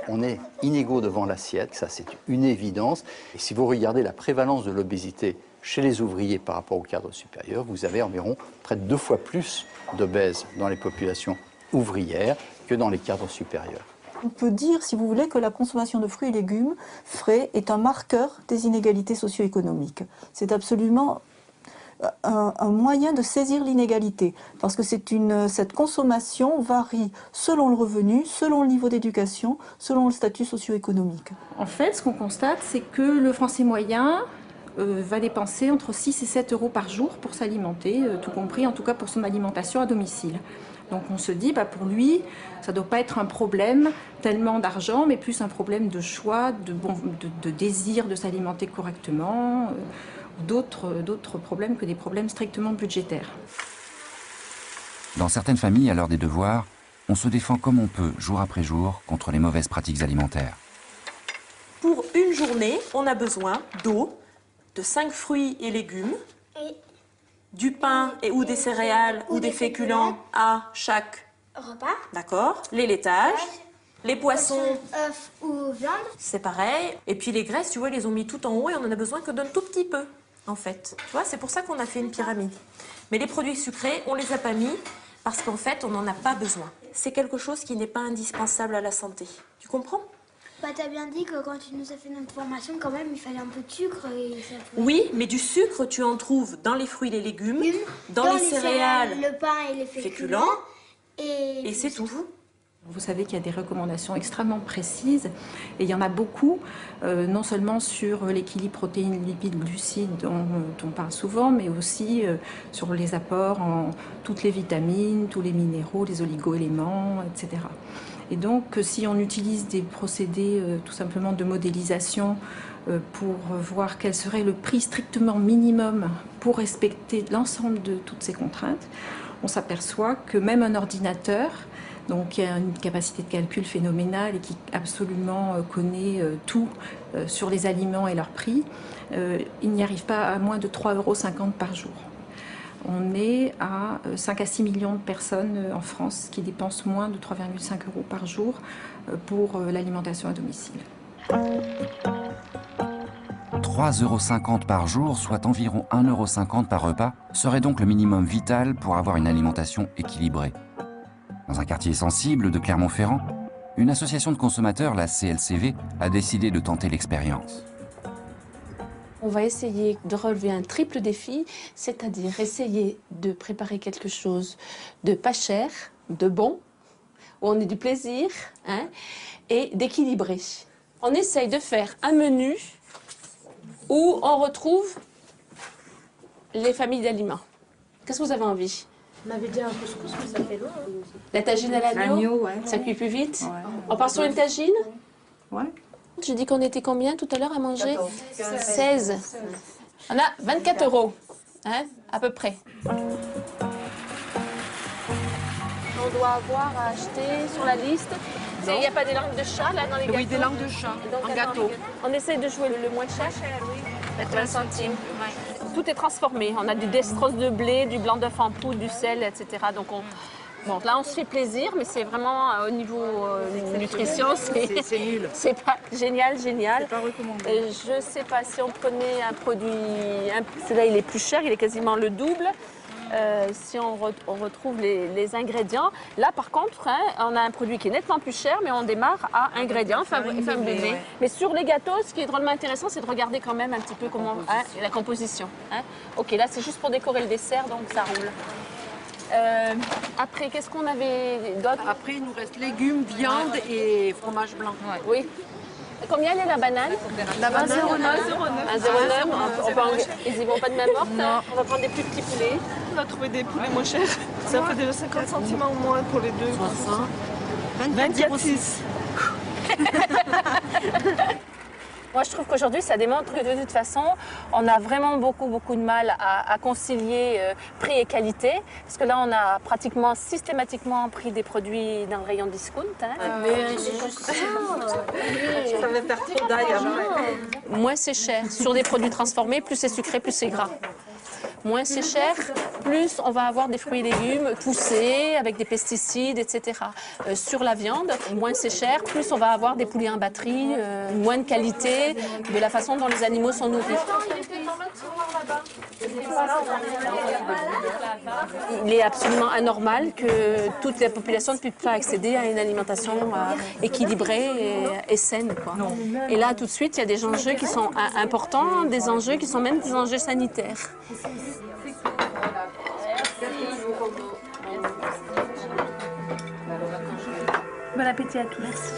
On est inégaux devant l'assiette, ça c'est une évidence. Et si vous regardez la prévalence de l'obésité chez les ouvriers par rapport au cadre supérieur, vous avez environ près de 2 fois plus d'obèses dans les populations ouvrières que dans les cadres supérieurs. On peut dire, si vous voulez, que la consommation de fruits et légumes frais est un marqueur des inégalités socio-économiques. C'est absolument un moyen de saisir l'inégalité, parce que cette consommation varie selon le revenu, selon le niveau d'éducation, selon le statut socio-économique. En fait, ce qu'on constate, c'est que le Français moyen va dépenser entre 6 et 7 € par jour pour s'alimenter, tout compris, en tout cas pour son alimentation à domicile. Donc on se dit, pour lui, ça ne doit pas être un problème tellement d'argent, mais plus un problème de choix, de désir de s'alimenter correctement, d'autres problèmes que des problèmes strictement budgétaires. Dans certaines familles, à l'heure des devoirs, on se défend comme on peut, jour après jour, contre les mauvaises pratiques alimentaires. Pour une journée, on a besoin d'eau, de 5 fruits et légumes, du pain ou des céréales ou des féculents à chaque repas. D'accord. Les laitages, les poissons, œufs ou viande. c'est pareil. Et puis les graisses, tu vois, ils les ont mis tout en haut et on en a besoin que d'un tout petit peu, en fait. Tu vois, c'est pour ça qu'on a fait une pyramide. Mais les produits sucrés, on les a pas mis parce qu'en fait, on n'en a pas besoin. C'est quelque chose qui n'est pas indispensable à la santé. Tu comprends ? T'as bien dit que quand tu nous as fait notre formation, quand même, il fallait un peu de sucre et ça pouvait... Oui, mais du sucre, tu en trouves dans les fruits et les légumes, dans les céréales, le pain et les féculents. Et c'est tout. Vous savez qu'il y a des recommandations extrêmement précises, et il y en a beaucoup, non seulement sur l'équilibre protéines, lipides, glucides dont on parle souvent, mais aussi sur les apports en toutes les vitamines, tous les minéraux, les oligo-éléments, etc. Et donc, si on utilise des procédés tout simplement de modélisation pour voir quel serait le prix strictement minimum pour respecter l'ensemble de toutes ces contraintes, on s'aperçoit que même un ordinateur, donc qui a une capacité de calcul phénoménale et qui absolument connaît tout sur les aliments et leurs prix, il n'y arrive pas à moins de 3,50 € par jour. On est à 5 à 6 millions de personnes en France qui dépensent moins de 3,5 € par jour pour l'alimentation à domicile. 3,50 € par jour, soit environ 1,50 € par repas, serait donc le minimum vital pour avoir une alimentation équilibrée. Dans un quartier sensible de Clermont-Ferrand, une association de consommateurs, la CLCV, a décidé de tenter l'expérience. On va essayer de relever un triple défi, c'est-à-dire essayer de préparer quelque chose de pas cher, de bon, où on ait du plaisir, et d'équilibrer. On essaye de faire un menu où on retrouve les familles d'aliments. Qu'est-ce que vous avez envie? On avait dit un couscous, mais ça fait long. La tagine à l'agneau, ça cuit plus vite. On part sur une tagine? Ouais. Je dis qu'on était combien tout à l'heure à manger? 16. On a 24 €, à peu près. On doit avoir à acheter sur la liste. Il n'y a pas des langues de chat là dans les gâteaux? Oui, des langues de chat, en gâteau. On essaie de jouer le moins cher. 20 centimes. Tout est transformé. On a du dextrose de blé, du blanc d'œuf en poudre, du sel, etc. Donc bon, là, on se fait plaisir, mais c'est vraiment au niveau nutrition, c'est nul. C'est pas génial. C'est pas recommandé. Je ne sais pas si on prenait un produit, celui-là il est plus cher, il est quasiment le double. Si on retrouve les ingrédients. Là, par contre, on a un produit qui est nettement plus cher, mais on démarre à ingrédients favorisés. Mais sur les gâteaux, ce qui est drôlement intéressant, c'est de regarder quand même un petit peu comment la composition. Ok, là, c'est juste pour décorer le dessert, donc ça roule. Après, qu'est-ce qu'on avait d'autre? Après, il nous reste légumes, viande et fromage blanc. Oui. Combien elle est la banane? La banane, 1,09. 1,09. Ils y vont pas de main morte? Non. On va prendre des plus petits poulets. On a trouvé des poulets moins chers. Ça fait déjà 50 centimes au moins pour les deux. 24,6. Moi, je trouve qu'aujourd'hui, ça démontre que de toute façon, on a vraiment beaucoup de mal à concilier prix et qualité. Parce que là, on a pratiquement systématiquement pris des produits dans le rayon discount. Mais c'est juste ça. Ça fait partie d'ailleurs. Moins c'est cher. Sur des produits transformés, plus c'est sucré, plus c'est gras. Moins c'est cher, plus on va avoir des fruits et légumes poussés avec des pesticides, etc. Sur la viande, moins c'est cher, plus on va avoir des poulets en batterie, moins de qualité, de la façon dont les animaux sont nourris. Il est absolument anormal que toute la population ne puisse pas accéder à une alimentation équilibrée et saine, quoi. Et là, tout de suite, il y a des enjeux qui sont importants, des enjeux qui sont même des enjeux sanitaires. Bon appétit à tous. Merci.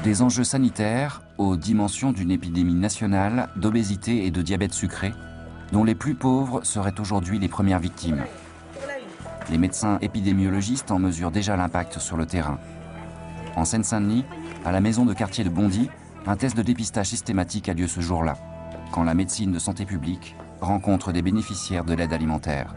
Des enjeux sanitaires aux dimensions d'une épidémie nationale d'obésité et de diabète sucré, dont les plus pauvres seraient aujourd'hui les premières victimes. Les médecins épidémiologistes en mesurent déjà l'impact sur le terrain. En Seine-Saint-Denis, à la maison de quartier de Bondy, un test de dépistage systématique a lieu ce jour-là, quand la médecine de santé publique rencontre des bénéficiaires de l'aide alimentaire.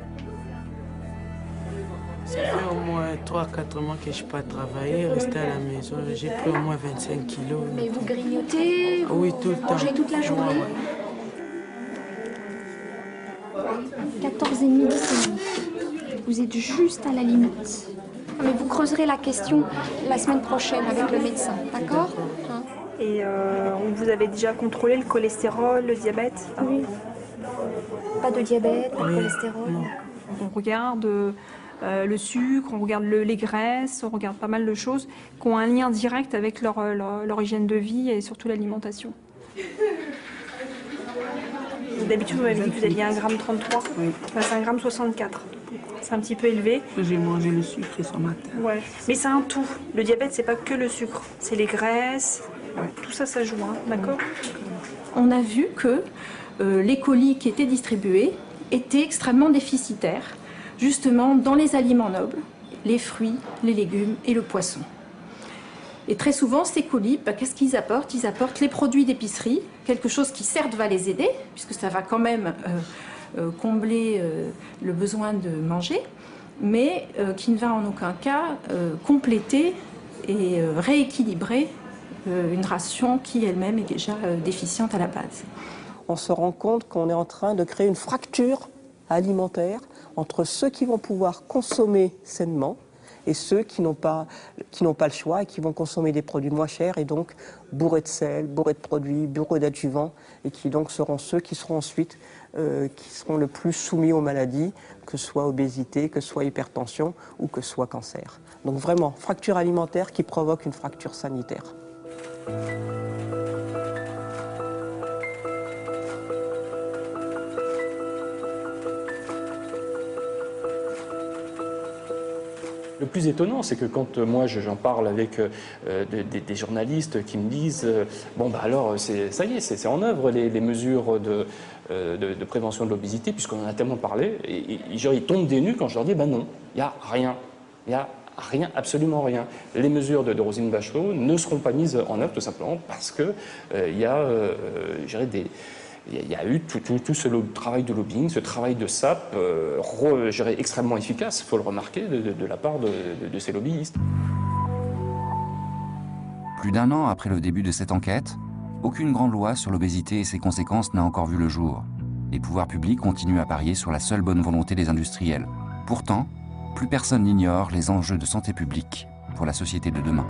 Ça fait au moins 3-4 mois que je ne suis pas travaillé, rester à la maison. J'ai pris au moins 25 kilos. Mais vous grignotez? Oui, tout le temps. Mangez toute la journée? Ouais. 14,5 glycémie. Vous êtes juste à la limite. Mais vous creuserez la question la semaine prochaine avec le médecin, d'accord? Et vous avez déjà contrôlé le cholestérol, le diabète? Oui. Pas de diabète, pas de cholestérol? Non. On regarde le sucre, on regarde les graisses, on regarde pas mal de choses qui ont un lien direct avec leur hygiène de vie et surtout l'alimentation. D'habitude, vous m'avez dit que vous aviez 1,33 g. Oui. Bah, c'est 1,64 g. C'est un petit peu élevé. J'ai mangé le sucre ce matin. Ouais. Mais c'est un tout. Le diabète, c'est pas que le sucre. C'est les graisses. Ouais. Tout ça, ça joue. Hein. D'accord? On a vu que les colis qui étaient distribués étaient extrêmement déficitaires, justement dans les aliments nobles, les fruits, les légumes et le poisson. Et très souvent, ces colis, qu'est-ce qu'ils apportent? Ils apportent les produits d'épicerie, quelque chose qui certes va les aider, puisque ça va quand même combler le besoin de manger, mais qui ne va en aucun cas compléter et rééquilibrer une ration qui elle-même est déjà déficiente à la base. On se rend compte qu'on est en train de créer une fracture alimentaire entre ceux qui vont pouvoir consommer sainement et ceux qui n'ont pas le choix et qui vont consommer des produits moins chers et donc bourrés de sel, bourrés de produits, bourrés d'adjuvants et qui donc seront ceux qui seront ensuite qui seront le plus soumis aux maladies, que ce soit obésité, que ce soit hypertension ou que ce soit cancer. Donc vraiment, fracture alimentaire qui provoque une fracture sanitaire. Le plus étonnant, c'est que quand moi j'en parle avec des journalistes qui me disent bon bah alors ça y est, c'est en œuvre les mesures de prévention de l'obésité puisqu'on en a tellement parlé, et ils tombent des nues quand je leur dis ben non, il n'y a rien, rien, absolument rien. Les mesures de Roselyne Bachelot ne seront pas mises en œuvre tout simplement parce que il y a eu tout ce travail de lobbying, ce travail de sape extrêmement efficace, il faut le remarquer, de la part de ces lobbyistes. Plus d'un an après le début de cette enquête, aucune grande loi sur l'obésité et ses conséquences n'a encore vu le jour. Les pouvoirs publics continuent à parier sur la seule bonne volonté des industriels. Pourtant, plus personne n'ignore les enjeux de santé publique pour la société de demain.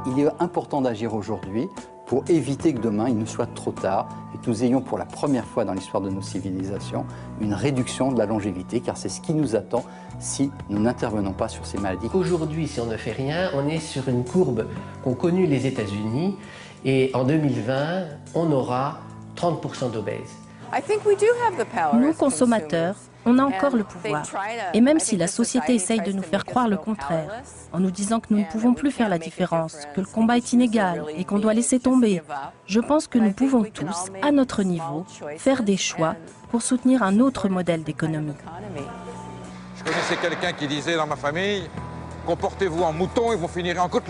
Il est important d'agir aujourd'hui pour éviter que demain il ne soit trop tard et que nous ayons pour la première fois dans l'histoire de nos civilisations une réduction de la longévité, car c'est ce qui nous attend si nous n'intervenons pas sur ces maladies. Aujourd'hui, si on ne fait rien, on est sur une courbe qu'ont connue les États-Unis, et en 2020, on aura 30% d'obèses. Nous, consommateurs, on a encore le pouvoir. Et même si la société essaye de nous faire croire le contraire, en nous disant que nous ne pouvons plus faire la différence, que le combat est inégal et qu'on doit laisser tomber, je pense que nous pouvons tous, à notre niveau, faire des choix pour soutenir un autre modèle d'économie. Je connaissais quelqu'un qui disait dans ma famille, comportez-vous en mouton et vous finirez en côtelette.